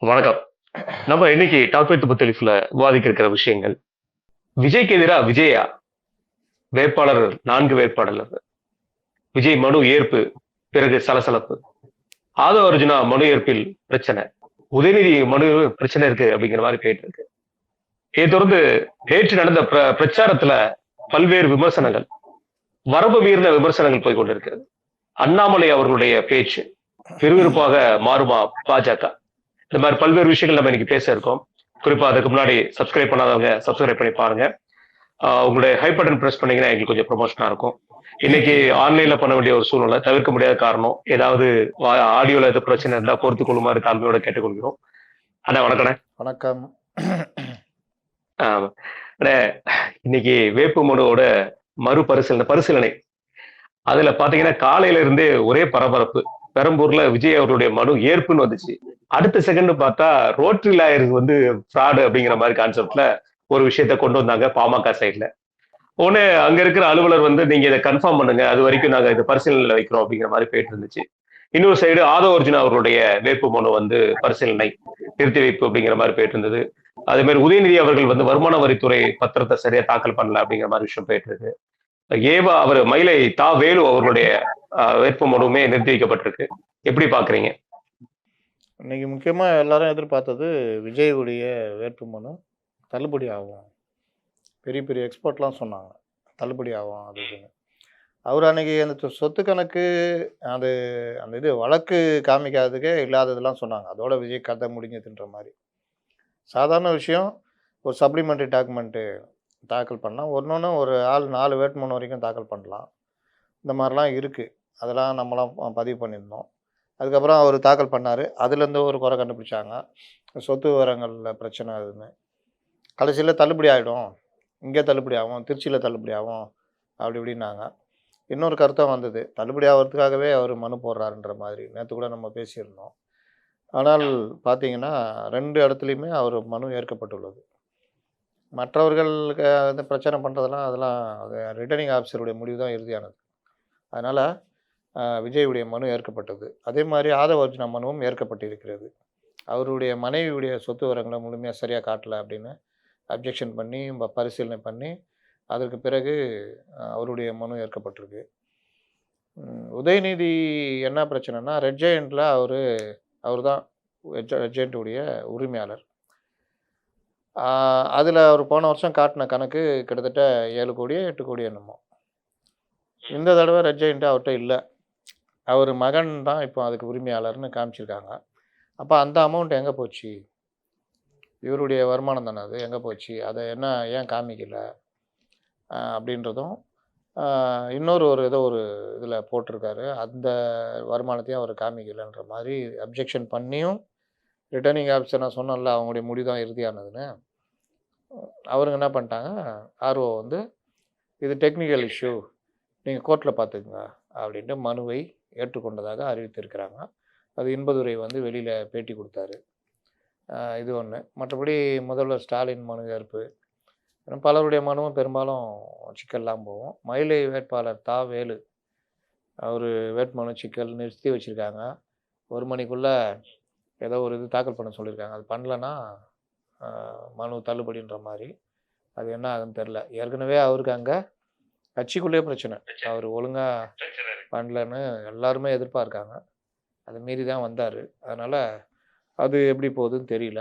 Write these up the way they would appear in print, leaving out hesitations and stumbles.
வணக்கம். நம்ம இன்னைக்கு டாக்டர் புத்தலிஃப்ல விவாதிக்க இருக்கிற விஷயங்கள். விஜய்க்கு எதிரா விஜயா வேட்பாளர் 4 வேட்பாளர். விஜய் மனு ஏற்பு, பிறகு சலசலப்பு. ஆதவ அர்ஜுனா மனு ஏற்பில் பிரச்சனை. உதயநிதி மனு பிரச்சனை இருக்கு அப்படிங்கிற மாதிரி போயிட்டு இருக்கு. இதை தொடர்ந்து நேற்று நடந்த பிரச்சாரத்துல பல்வேறு விமர்சனங்கள், வரம்பு மீறின விமர்சனங்கள் போய் கொண்டிருக்கிறது. அண்ணாமலை அவர்களுடைய பேச்சு விறுவிறுப்பாக மாறுமா பாஜக? இந்த மாதிரி பல்வேறு விஷயங்கள் நம்ம இன்னைக்கு பேச இருக்கோம். குறிப்பா அதுக்கு முன்னாடி சப்ஸ்கிரைப் பண்ணாதவங்க சப்ஸ்கிரைப் பண்ணி பாருங்க. உங்களுடைய ஹை பட்டன் பிரஸ் பண்ணீங்கன்னா எங்களுக்கு கொஞ்சம் ப்ரொமோஷனா இருக்கும். இன்னைக்கு ஆன்லைன்ல பண்ண வேண்டிய ஒரு சூழ்நிலை, தவிர்க்க முடியாத காரணம். ஏதாவது ஆடியோல எது பிரச்சனை இருந்தா பொறுத்து கொள்ளுமாறு தாழ்மையோட கேட்டுக்கொள்கிறோம். அண்ணா வணக்கண்ணே. வணக்கம். அண்ணே, இன்னைக்கு வேட்பு மனுவோட பரிசீலனை அதுல பாத்தீங்கன்னா காலையில இருந்தே ஒரே பரபரப்பு. பெரம்பூர்ல விஜய் அவருடைய மனு ஏற்புன்னு வந்துச்சு. அடுத்த செகண்ட் பார்த்தா ரோட்டரி லாயருக்கு ஃப்ராடு அப்படிங்கிற மாதிரி கான்செப்ட்ல ஒரு விஷயத்த கொண்டு வந்தாங்க பாமக சைட்ல. உடனே அங்க இருக்கிற அலுவலர் நீங்க இதை கன்ஃபார்ம் பண்ணுங்க, அது வரைக்கும் நாங்க இதை பரிசீலனையில வைக்கிறோம் அப்படிங்கிற மாதிரி போயிட்டு இருந்துச்சு. இன்னொரு சைடு ஆதவ அர்ஜுனா அவர்களுடைய வேட்பு மனு பரிசீலனை நிறுத்தி வைப்பு அப்படிங்கிற மாதிரி போயிட்டு இருந்தது. அதே மாதிரி உதயநிதி அவர்கள் வருமான வரித்துறை பத்திரத்தை சரியா தாக்கல் பண்ணல அப்படிங்கிற மாதிரி விஷயம் போயிட்டு இருக்கு. அவர் மயிலை தா வேலு அவர்களுடைய வேட்பு மனுவுமே நிறுத்தி வைக்கப்பட்டிருக்கு. எப்படி பாக்குறீங்க? இன்னைக்கு முக்கியமா எல்லாரும் எதிர்பார்த்தது விஜயுடைய வேட்புமனு தள்ளுபடி ஆகும். பெரிய பெரிய எக்ஸ்பர்ட்லாம் சொன்னாங்க தள்ளுபடி ஆகும் அதுன்னு. அவர் அன்னைக்கு அந்த சொத்து கணக்கு அது அந்த இது வழக்கு காமிக்காததுக்கே இல்லாததெல்லாம் சொன்னாங்க. அதோட விஜய் கதை முடிஞ்சதுன்ற மாதிரி. சாதாரண விஷயம், ஒரு சப்ளிமெண்ட்ரி டாக்குமெண்ட்டு தாக்கல் பண்ணலாம். ஒரு ஆள் 4 வேட்புமனு வரைக்கும் தாக்கல் பண்ணலாம். இந்த மாதிரிலாம் இருக்குது. அதெல்லாம் நம்மளாம் பதிவு பண்ணியிருந்தோம். அதுக்கப்புறம் அவர் தாக்கல் பண்ணார். அதுலேருந்து ஒரு குறை கண்டுபிடிச்சாங்க. சொத்து விவரங்களில் பிரச்சனை அதுன்னு. கடைசியில் தள்ளுபடி ஆகிடும், இங்கே தள்ளுபடி ஆகும், திருச்சியில் தள்ளுபடி ஆகும் அப்படி இப்படின்னாங்க. இன்னொரு கருத்தும் வந்தது, தள்ளுபடி ஆகிறதுக்காகவே அவர் மனு போடுறாருன்ற மாதிரி. நேற்று கூட நம்ம பேசியிருந்தோம். ஆனால் பார்த்தீங்கன்னா 2 இடத்துலையுமே அவர் மனு ஏற்கப்பட்டுள்ளது. மற்றவர்களுக்கு வந்து பிரச்சனை பண்ணுறதெல்லாம் அதெல்லாம் ரிட்டர்னிங் ஆஃபீஸருடைய முடிவு தான் இறுதியானது. அதனால் விஜயுடைய மனு ஏற்கப்பட்டது. அதே மாதிரி ஆதவ அர்ஜுனா மனுவும் ஏற்கப்பட்டிருக்கிறது. அவருடைய மனைவியுடைய சொத்து விவரங்களை முழுமையாக சரியாக காட்டலை அப்படின்னு அப்ஜெக்ஷன் பண்ணி பரிசீலனை பண்ணி அதற்கு பிறகு அவருடைய மனு ஏற்கப்பட்டிருக்கு. உதயநிதி என்ன பிரச்சனைனா, ரெட் ஜெயண்ட்டில் அவர் தான் ரெட் ஜெயண்ட்டுடைய உரிமையாளர். அதில் அவர் போன வருஷம் காட்டின கணக்கு கிட்டத்தட்ட 7 கோடியோ 8 கோடி என்னமோ. இந்த தடவை ரெட் ஜெயண்ட்டு அவர்கிட்ட இல்லை. அவர் மகன் தான் இப்போ அதுக்கு உரிமையாளர்னு காமிச்சிருக்காங்க. அப்போ அந்த அமௌண்ட் எங்கே போச்சு? இவருடைய வருமானம் தானே அது, எங்கே போச்சு? அதை ஏன் காமிக்கலை அப்படின்றதும் இன்னொரு ஏதோ ஒரு இதில் போட்டிருக்காரு. அந்த வருமானத்தையும் அவர் காமிக்கலைன்ற மாதிரி அப்ஜெக்ஷன் பண்ணியும் ரிட்டர்னிங் ஆஃபீஸர், நான் சொன்னேன்ல அவங்களுடைய முடிவு தான் இறுதியானதுன்னு, அவருங்க என்ன பண்ணிட்டாங்க, ஆர்ஓ இது டெக்னிக்கல் இஷ்யூ, நீங்கள் கோர்ட்டில் பார்த்துக்குங்க அப்படின்ட்டு மனுவை ஏற்றுக்கொண்டதாக அறிவித்திருக்கிறாங்க. அது இன்பதுரை வெளியில் பேட்டி கொடுத்தாரு. இது ஒன்று. மற்றபடி முதல்வர் ஸ்டாலின் மனு ஏற்பு, பலருடைய மனுவும் பெரும்பாலும் சிக்கல்லாம் போகும். மயிலை வேட்பாளர் தா வேலு அவர் வேட்புமனு சிக்கல் நிறுத்தி வச்சுருக்காங்க. 1 மணிக்குள்ளே ஏதோ ஒரு இது தாக்கல் பண்ண சொல்லியிருக்காங்க. அது பண்ணலன்னா மனு தள்ளுபடின்ற மாதிரி. அது என்ன ஆகுன்னு தெரில. ஏற்கனவே அவருக்கு அங்கே கட்சிக்குள்ளேயே பிரச்சனை. அவர் ஒழுங்காக பண்ணலன்னு எல்லாருமே எதிர்பார்க்காங்க. அதை மீறி தான் வந்தார். அதனால் அது எப்படி போகுதுன்னு தெரியல.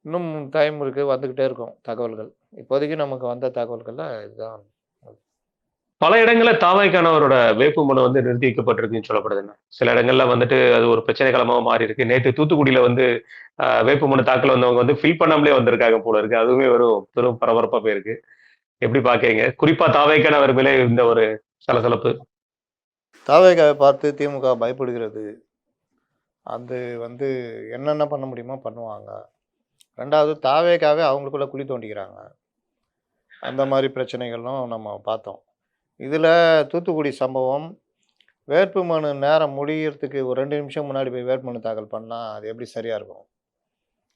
இன்னும் டைம் இருக்குது, வந்துக்கிட்டே இருக்கும் தகவல்கள். இப்போதைக்கு நமக்கு வந்த தகவல்களில் இதுதான். பல இடங்களில் தாவைக்கானவரோட வேட்பு மனு நிறுத்தி வைக்கப்பட்டிருக்குன்னு சொல்லப்படுதுங்க. சில இடங்கள்ல அது ஒரு பிரச்சனை களமாக மாறி இருக்கு. நேற்று தூத்துக்குடியில வேட்பு மனு தாக்கல் வந்தவங்க ஃபில் பண்ணாமலே வந்திருக்காங்க போல இருக்கு. அதுவுமே பெரும் பரபரப்பா போயிருக்கு. எப்படி பாக்குறீங்க? குறிப்பா தாவைக்கானவர் மேலே இந்த ஒரு சலசலப்பு. தாவைக்காவை பார்த்து திமுக பயப்படுகிறது. அது என்னென்ன பண்ண முடியுமோ பண்ணுவாங்க. 2வது தாவேக்காவே அவங்களுக்குள்ள குழி தோண்டிக்கிறாங்க. அந்த மாதிரி பிரச்சனைகளும் நம்ம பார்த்தோம். இதில் தூத்துக்குடி சம்பவம், வேட்புமனு நேரம் முடிகிறதுக்கு ஒரு 2 நிமிஷம் முன்னாடி போய் வேட்புமனு தாக்கல் பண்ணால் அது எப்படி சரியாக இருக்கும்?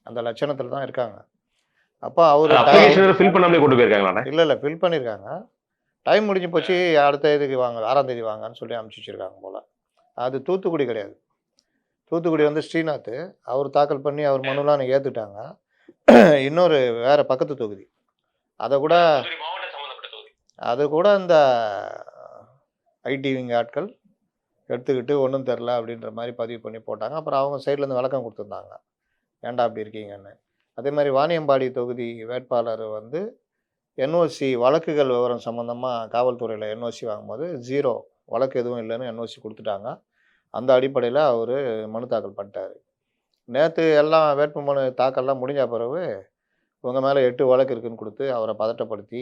அந்த லட்சணத்தில் தான் இருக்காங்க. அப்போ அவர் ஃபில் பண்ணாமலே கொண்டு போயிருக்காங்களா? இல்லை ஃபில் பண்ணியிருக்காங்க. டைம் முடிஞ்சு போச்சு, அடுத்த இதுக்கு வாங்க, 6ஆம் தேதி வாங்கன்னு சொல்லி அனுப்பிச்சி வச்சுருக்காங்க போல். அது தூத்துக்குடி கிடையாது. தூத்துக்குடி வந்து ஸ்ரீநாத் அவர் தாக்கல் பண்ணி அவர் மனுலாம் ஏற்றுட்டாங்க. இன்னொரு வேற பக்கத்து தொகுதி. அதை கூட மாவட்ட சம்பந்தப்பட்ட தொகுதி. அது கூட இந்த ஐடி விங் ஆட்கள் எடுத்துக்கிட்டு ஒன்றும் தெரில அப்படின்ற மாதிரி பதிவு பண்ணி போட்டாங்க. அப்புறம் அவங்க சைட்லேருந்து விளக்கம் கொடுத்துருந்தாங்க, ஏன்டா அப்படி இருக்கீங்கன்னு. அதே மாதிரி வாணியம்பாடி தொகுதி வேட்பாளர் வந்து என்ஓசி வழக்குகள் விவரம் சம்மந்தமாக காவல்துறையில் என்ஓசி வாங்கும்போது 0 வழக்கு எதுவும் இல்லைன்னு என்ஓசி கொடுத்துட்டாங்க. அந்த அடிப்படையில் அவர் மனு தாக்கல் பண்ணிட்டார். நேற்று எல்லாம் வேட்புமனு தாக்கல்லாம் முடிஞ்ச பிறகு உங்கள் மேலே 8 வழக்கு இருக்குதுன்னு கொடுத்து அவரை பதட்டப்படுத்தி,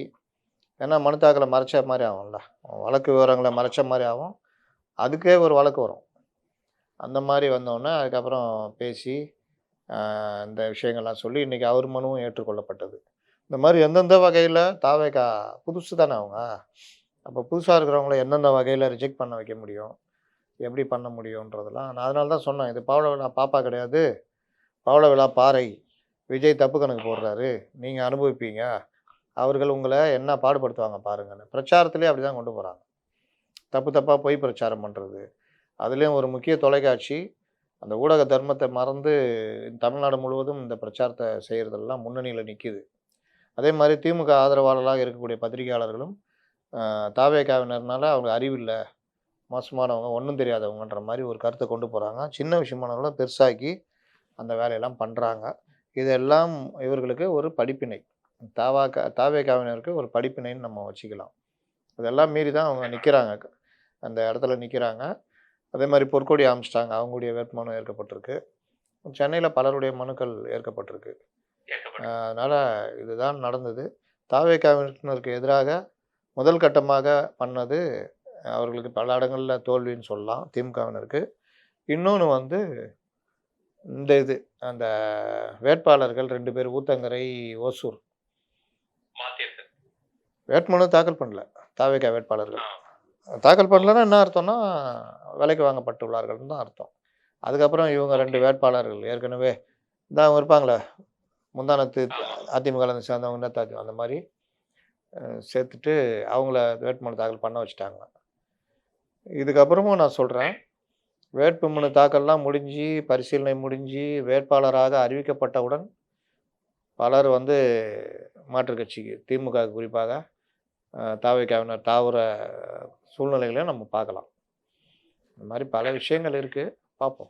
ஏன்னா மனு தாக்கலை மறைச்ச மாதிரி ஆகும்ல, வழக்கு விவரங்களை மறைச்ச மாதிரி ஆகும், அதுக்கே ஒரு வழக்கு வரும். அந்த மாதிரி வந்தோடனே அதுக்கப்புறம் பேசி இந்த விஷயங்கள்லாம் சொல்லி இன்றைக்கி அவர் மனுவும் ஏற்றுக்கொள்ளப்பட்டது. இந்த மாதிரி எந்தெந்த வகையில் தாவேகா புதுசு தானே அவங்க, அப்போ புதுசாக இருக்கிறவங்கள எந்தெந்த வகையில் ரிஜெக்ட் பண்ண வைக்க முடியும், எப்படி பண்ண முடியுன்றதெல்லாம் நான் அதனால தான் சொன்னேன், இது பவள விழா பாப்பா கிடையாது, பவள விழா பாறை. விஜய் தப்பு கணக்கு போடுறாரு, நீங்கள் அனுபவிப்பீங்க, அவர்கள் உங்களை என்ன பாடுபடுத்துவாங்க பாருங்கன்னு பிரச்சாரத்துலேயே அப்படி தான் கொண்டு போகிறாங்க. தப்பு தப்பாக போய் பிரச்சாரம் பண்ணுறது, அதுலேயும் ஒரு முக்கிய தொலைக்காட்சி அந்த ஊடக தர்மத்தை மறந்து தமிழ்நாடு முழுவதும் இந்த பிரச்சாரத்தை செய்கிறதெல்லாம் முன்னணியில் நிற்கிது. அதே மாதிரி திமுக ஆதரவாளர்களாக இருக்கக்கூடிய பத்திரிகையாளர்களும் தாவேகாவினர்னால அவங்க அறிவில்லை, மோசமானவங்க, ஒன்றும் தெரியாதவங்கன்ற மாதிரி ஒரு கருத்தை கொண்டு போகிறாங்க. சின்ன விஷயமானவங்களும் பெருசாக்கி அந்த வேலையெல்லாம் பண்ணுறாங்க. இதெல்லாம் இவர்களுக்கு ஒரு படிப்பினை, தாவேகாவினருக்கு ஒரு படிப்பினைன்னு நம்ம வச்சுக்கலாம். இதெல்லாம் மீறி தான் அவங்க நிற்கிறாங்க, அந்த இடத்துல நிற்கிறாங்க. அதே மாதிரி பொற்கொடி ஆரம்பிச்சிட்டாங்க, அவங்களுடைய வேட்புமனு ஏற்கப்பட்டிருக்கு. சென்னையில் பலருடைய மனுக்கள் ஏற்கப்பட்டிருக்கு. அதனால் இதுதான் நடந்தது. தாவேகாவினருக்கு எதிராக முதல் கட்டமாக பண்ணது அவர்களுக்கு பல இடங்களில் தோல்வின்னு சொல்லலாம் திமுகவினருக்கு. இன்னொன்று வந்து இந்த இது அந்த வேட்பாளர்கள் 2 பேர் ஊத்தங்கரை, ஓசூர் வேட்புமனு தாக்கல் பண்ணல. தாவேகா வேட்பாளர்கள் தாக்கல் பண்ணலன்னா என்ன அர்த்தம்னா விலைக்கு வாங்கப்பட்டுள்ளார்கள்னு தான் அர்த்தம். அதுக்கப்புறம் இவங்க 2 வேட்பாளர்கள் ஏற்கனவே தான் அவங்க இருப்பாங்களே, முந்தானத்து அதிமுகவில் சேர்ந்தவங்க நேதாஜி அந்த மாதிரி சேர்த்துட்டு அவங்கள வேட்புமனு தாக்கல் பண்ண வச்சுட்டாங்க. இதுக்கப்புறமும் நான் சொல்கிறேன், வேட்புமனு தாக்கல்லாம் முடிஞ்சு பரிசீலனை முடிஞ்சு வேட்பாளராக அறிவிக்கப்பட்டவுடன் பலர் வந்து மாற்றுக் கட்சிக்கு திமுக குறிப்பாக தாவேகாவினர் தாவர சூழ்நிலைகளையும் நம்ம பார்க்கலாம். இந்த மாதிரி பல விஷயங்கள் இருக்குது, பார்ப்போம்.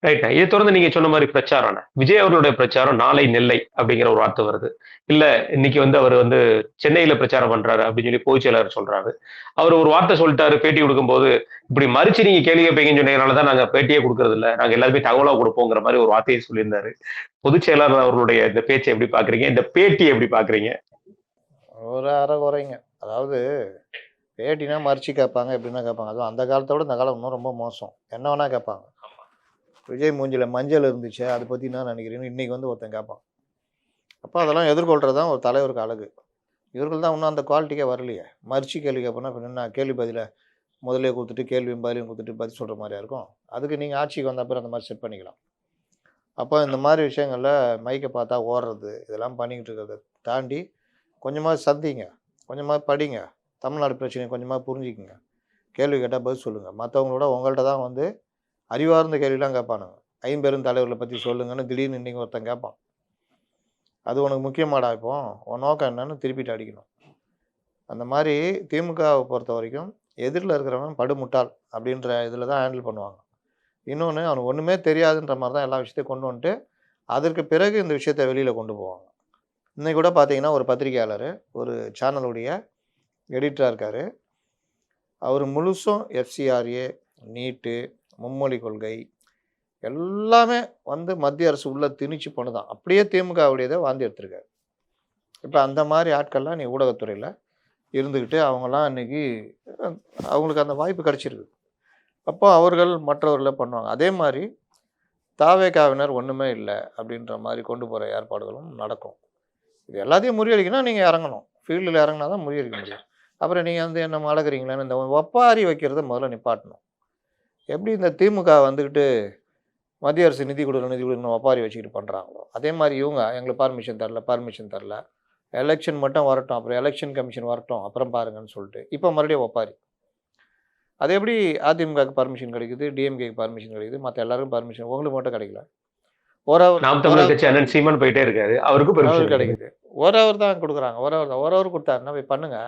ரைட்ண்ணா. இதை தொடர்ந்து நீங்க சொன்ன மாதிரி பிரச்சாரம், விஜய் அவர்களுடைய பிரச்சாரம் நாளை நெல்லை அப்படிங்கிற ஒரு வார்த்தை வருது. இல்ல இன்னைக்கு வந்து அவர் வந்து சென்னையில பிரச்சாரம் பண்றாரு அப்படின்னு சொல்லி பொதுச் செயலாளர் சொல்றாரு. அவர் ஒரு வார்த்தை சொல்லிட்டாரு பேட்டி கொடுக்கும்போது, இப்படி மறிச்சு நீங்க கேள்வி கேட்பீங்கன்னு சொன்னதுனாலதான் நாங்க பேட்டியே கொடுக்கறது இல்ல, நாங்க எல்லாருமே தகவலா கொடுப்போங்கிற மாதிரி ஒரு வார்த்தையை சொல்லியிருந்தாரு. பொதுச் செயலாளர் அவர்களுடைய இந்த பேச்சை எப்படி பாக்குறீங்க, இந்த பேட்டியை எப்படி பாக்குறீங்க? ஒரு அறகுறைங்க, அதாவது பேட்டினா மறிச்சு கேட்பாங்க, எப்படின்னா கேட்பாங்க. அதுவும் அந்த காலத்தை விட இந்த காலம் இன்னும் ரொம்ப மோசம், என்ன வேணா கேட்பாங்க. விஜய் மூஞ்சில மஞ்சள் இருந்துச்சு, அதை பற்றி என்ன நினைக்கிறீங்கன்னு இன்றைக்கி வந்து ஒருத்தன் கேட்பான். அப்போ அதெல்லாம் எதிர்கொள்கிறது தான் ஒரு தலைவருக்கு அழகு. இவர்கள் தான் இன்னும் அந்த குவாலிட்டிக்கே வரலையே. மறிச்சு கேள்வி கேட்போன்னா இப்போ என்ன கேள்வி பதிலை முதலே கொடுத்துட்டு கேள்வியும் பதிலையும் கொடுத்துட்டு பதில் சொல்கிற மாதிரியா இருக்கும். அதுக்கு நீங்கள் ஆட்சிக்கு வந்த அப்புறம் அந்த மாதிரி செட் பண்ணிக்கலாம். அப்போ இந்த மாதிரி விஷயங்களில் மைக்கை பார்த்தா ஓடுறது இதெல்லாம் பண்ணிக்கிட்டு இருக்கிறத தாண்டி கொஞ்சமாக சந்திங்க, கொஞ்சமாக படிங்க, தமிழ்நாடு பிரச்சனையை கொஞ்சமாக புரிஞ்சுக்குங்க, கேள்வி கேட்டால் பதில் சொல்லுங்கள். மற்றவங்களோட உங்கள்கிட்ட தான் வந்து அறிவார்ந்த கேள்விலாம் கேட்பானுங்க. 5 பெரும் தலைவர்களை பற்றி சொல்லுங்கன்னு திடீர்னு இன்றைக்கி ஒருத்தன் கேட்பான். அது உனக்கு முக்கியமாடா, இப்போ உன் நோக்கம் என்னன்னு திருப்பிட்டு அடிக்கணும். அந்த மாதிரி திமுகவை பொறுத்த வரைக்கும் எதிரில் இருக்கிறவன் படுமுட்டாள் அப்படின்ற இதில் தான் ஹேண்டில் பண்ணுவாங்க. இன்னொன்று, அவனுக்கு ஒன்றுமே தெரியாதுன்ற மாதிரி தான் எல்லா விஷயத்தையும் கொண்டு வந்துட்டு அதற்கு பிறகு இந்த விஷயத்தை வெளியில் கொண்டு போவாங்க. இன்றைக்கி கூட பார்த்தீங்கன்னா ஒரு பத்திரிகையாளர் ஒரு சேனலுடைய எடிட்டராக இருக்கார். அவர் முழுசும் FCRA, நீட்டு, மும்மொழி கொள்கை எல்லாமே வந்து மத்திய அரசு உள்ளே திணிச்சு பண்ணுதான். அப்படியே திமுகவுடையதை வாந்தி எடுத்திருக்காரு. இப்போ அந்த மாதிரி ஆட்கள்லாம் நீ ஊடகத்துறையில் இருந்துக்கிட்டு அவங்களாம் இன்றைக்கி அவங்களுக்கு அந்த வாய்ப்பு கிடச்சிருக்கு. அப்போ அவர்கள் மற்றவர்களை பண்ணுவாங்க. அதே மாதிரி தாவேகாவினர் ஒன்றுமே இல்லை அப்படின்ற மாதிரி கொண்டு போகிற ஏற்பாடுகளும் நடக்கும். இது எல்லாத்தையும் முறியடிக்கணும்னா நீங்கள் இறங்கணும், ஃபீல்டில் இறங்கினா தான் முறியடிக்க முடியும். அப்புறம் நீங்கள் வந்து என்ன அழகுறீங்களான்னு இந்த ஒப்பாரி வைக்கிறத முதல்ல நிப்பாட்டணும். எப்படி இந்த திமுக வந்துக்கிட்டு மத்திய அரசு நிதி கொடுக்கணும் ஒப்பாரி வச்சுக்கிட்டு பண்ணுறாங்களோ, அதே மாதிரி இவங்க எங்களுக்கு பர்மிஷன் தரல, எலெக்ஷன் மட்டும் வரட்டும், அப்புறம் எலெக்ஷன் கமிஷன் வரட்டும், அப்புறம் பாருங்கன்னு சொல்லிட்டு இப்போ மறுபடியும் ஒப்பாரி. அது எப்படி அதிமுகவுக்கு பர்மிஷன் கிடைக்குது, டிஎம்கேக்கு பர்மிஷன் கிடைக்குது, மற்ற எல்லாருக்கும் பர்மிஷன், உங்களுக்கு மட்டும் கிடைக்கல? ஒரு ஹவர் நாம் ஒரு தமிழர் ஹவர் கட்சி அண்ணன் சீமான் போயிட்டே இருக்காரு. அவருக்கும் பெர்மிஷன் அவருக்கு கிடைக்குது. கிடைக்குது. ஒரு ஹவர் தான் குடுக்குறாங்க. ஒரு ஹவர் தான். ஒரு ஹவர் குடுத்தாருன்னா போய் பண்ணுங்க.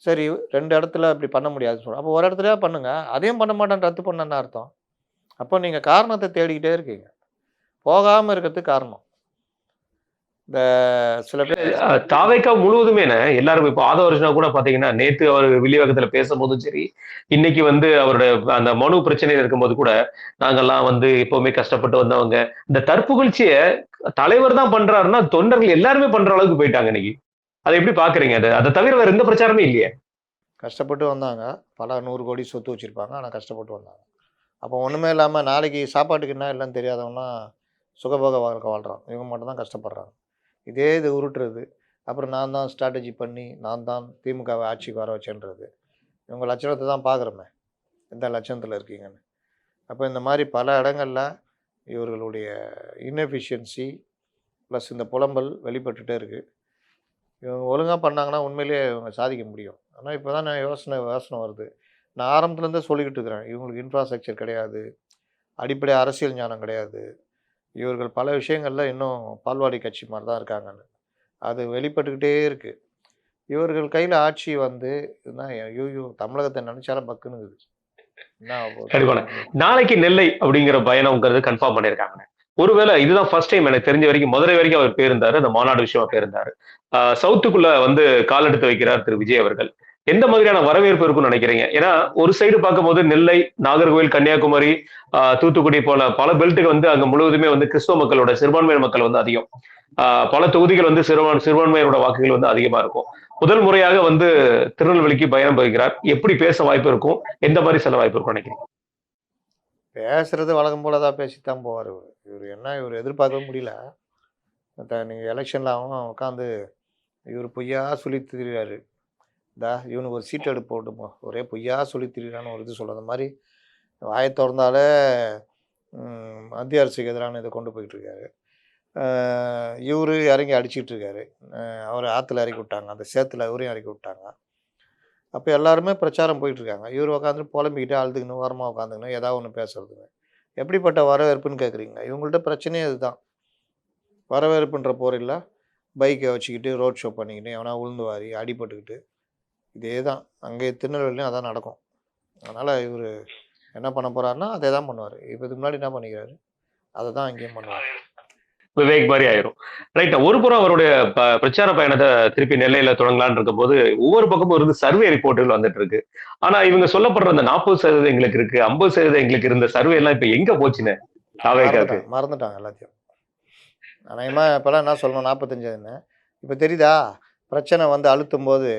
சரி 2 இடத்துல அப்படி பண்ண முடியாதுன்னு சொல்றோம். அப்போ ஒரு இடத்துலயா பண்ணுங்க. அதையும் பண்ண மாட்டேன்னு ரத்து பண்ண என்ன அர்த்தம்? அப்போ நீங்க காரணத்த தேடிக்கிட்டே இருக்கீங்க. போகாம இருக்கிறதுக்கு காரணம். இந்த சில பேர் தாவேக்கா முழுவதுமேண்ணே எல்லாரும் இப்போ ஆதவர்ஜுனா கூட பாத்தீங்கன்னா நேத்து அவர் வில்லிவாக்கத்துல பேசும்போதும் சரி, இன்னைக்கு வந்து அவரோட அந்த மனு பிரச்சனையில இருக்கும்போது கூட நாங்கெல்லாம் வந்து எப்பவுமே கஷ்டப்பட்டு வந்தவங்க. இந்த தற்புகழ்ச்சிய தலைவர் தான் பண்றாருன்னா தொண்டர்கள் எல்லாருமே பண்ற அளவுக்கு போயிட்டாங்க இன்னைக்கு. அதை எப்படி பாக்குறீங்க? அதை தவிர வேற எந்த பிரச்சாரமே இல்லையே. கஷ்டப்பட்டு வந்தாங்க. பல 100 கோடி சொத்து வச்சிருப்பாங்க. ஆனா கஷ்டப்பட்டு வந்தாங்க. அப்போ ஒண்ணுமே இல்லாம நாளைக்கு சாப்பாட்டுக்கு என்ன இல்லன்னு தெரியாதவன்லாம் சுகபோக வாழ்க்கை வாழ்றான். இவங்க மட்டும் தான் கஷ்டப்படுறாங்க. இதே இது உருட்டுறது. அப்புறம் நான் தான் ஸ்ட்ராட்டஜி பண்ணி, நான் தான் திமுகவை ஆட்சிக்கு வர வச்சேன்றது. இவங்க லட்சணத்த தான் பார்க்குறோமே. எந்த லட்சணத்துல இருக்கீங்கன்னு. அப்போ இந்த மாரி பல இடங்கள்ல இவர்களுடைய இன்எஃபிஷியன்சி ப்ளஸ் இந்த புலம்பல் வெளிப்பட்டுட்டே இருக்கு. இவங்க ஒழுங்கா பண்ணாங்கன்னா உண்மையிலேயே இவங்க சாதிக்க முடியும். ஆனா இப்போ தான் நான் யோசனை யோசனை வருது. நான் ஆரம்பத்துலேருந்தே சொல்லிக்கிட்டு இருக்கிறேன். இவங்களுக்கு இன்ஃப்ராஸ்ட்ரக்சர் கிடையாது. அடிப்படை அரசியல் ஞானம் கிடையாது. இவர்கள் பல விஷயங்கள்ல இன்னும் பால்வாடி கட்சி மாரி தான் இருக்காங்கன்னு. அது வெளிப்பட்டுக்கிட்டே இருக்கு. இவர்கள் கையில ஆட்சி வந்து இதுனா ஐய்யய்யோ! தமிழகத்த நெனச்சாலே பக்குனுங்குது. என்ன ஆகப்போகுது? கண்டிப்பாண்ணே. நாளைக்கு நெல்லை அப்படிங்கிற பயணம்ங்கிறது கன்ஃபார்ம் பண்ணியிருக்காங்க. ஒருவேளை இதுதான் ஃபர்ஸ்ட் டைம் எனக்கு தெரிஞ்ச வரைக்கும் மதுரை வரைக்கும் அவர் போயிருந்தாரு. அந்த மாநாடு விஷயமா போயிருந்தாரு. சவுத்துக்குள்ள வந்து கால் எடுத்து வைக்கிறார் திரு விஜய் அவர்கள். எந்த மாதிரியான வரவேற்பு இருக்கும்னு நினைக்கிறீங்க? ஏன்னா ஒரு சைடு பார்க்கும்போது நெல்லை, நாகர்கோவில், கன்னியாகுமரி, தூத்துக்குடி போல பல பெல்ட்டுக்கு வந்து அங்க முழுவதுமே வந்து கிறிஸ்தவ மக்களோட சிறுபான்மையினர் மக்கள் வந்து அதிகம். பல தொகுதிகள் வந்து சிறுபான்மையினரோட வாக்குகள் வந்து அதிகமா இருக்கும். முதல் முறையாக வந்து திருநெல்வேலிக்கு பயணம் போகிறார். எப்படி பேச வாய்ப்பு இருக்கும்? எந்த மாதிரி செல்ல வாய்ப்பு இருக்கும் நினைக்கிறீங்க? பேசுறது வழக்கம் போல தான் பேசிட்டு தான் போவாரு இவரு. இவரு என்ன இவரு எதிர்பார்க்கவே முடியல. நீங்க எலெக்ஷன்ல அவன் உட்காந்து இவரு பொய்யா சொல்லி திரியிறாரு. இவனுக்கு ஒரு சீட் எடுப்பு போட்டுப்போம். ஒரே பொய்யா சொல்லி திரியிறான்னு ஒரு இது சொல்ற மாரி வாய தொறந்தாலே மத்திய அரசுக்கு எதிரான இத கொண்டு போயிட்டு இருக்காரு. இவரு இறங்கி அடிச்சிட்டு இருக்காரு. அவர ஆத்துல இறக்கி விட்டாங்க. அந்த சேத்துல இவரையும் இறக்கி விட்டாங்க. அப்ப எல்லாருமே பிரச்சாரம் போயிட்டு இருக்காங்க. இவரு உட்காந்துட்டு புலம்பிக்கிட்டு அழுதுகின்னு ஓரமா உட்காந்துக்கின்னு ஏதாவது ஒண்ணு பேசுறதுங்க. எப்படிப்பட்ட வரவேற்புன்னு கேட்குறீங்க? இவங்கள்ட்ட பிரச்சனையே இதுதான். வரவேற்புன்ற போரில்ல பைக்கை வச்சுக்கிட்டு ரோட் ஷோ பண்ணிக்கிட்டு எவனா உளுந்து வாரி அடிபட்டுக்கிட்டு இதே தான். அங்கே திருநெல்வேலியும் அதான் நடக்கும். அதனால இவரு என்ன பண்ண போறாருன்னா, அதே தான் பண்ணுவாரு. இப்ப இதுக்கு முன்னாடி என்ன பண்ணிக்கிறாரு? அத தான் இங்கேயும் பண்ணுவாரு. விவேக் மாதிரி ஆயிரும். ரைட். ஒரு புறம் அவருடைய பிரச்சார பயணத்தை திருப்பி நெல்லையில தொடங்கலான்னு இருக்கும்போது, ஒவ்வொரு பக்கமும் இருந்து சர்வே ரிப்போர்ட்டுகள் வந்துட்டு இருக்கு. ஆனா இவங்க சொல்லப்படுற அந்த 40% எங்களுக்கு இருக்கு, 50% எங்களுக்கு இருந்த சர்வே எல்லாம் இப்ப எங்க போச்சுன்னு தாவேக்காக்கு? மறந்துட்டாங்க எல்லாத்தையும். அநேகமா இப்பலாம் என்ன சொல்லணும் 45ன்னு. இப்ப தெரியுதா? பிரச்சனை வந்து அழுத்தும்போது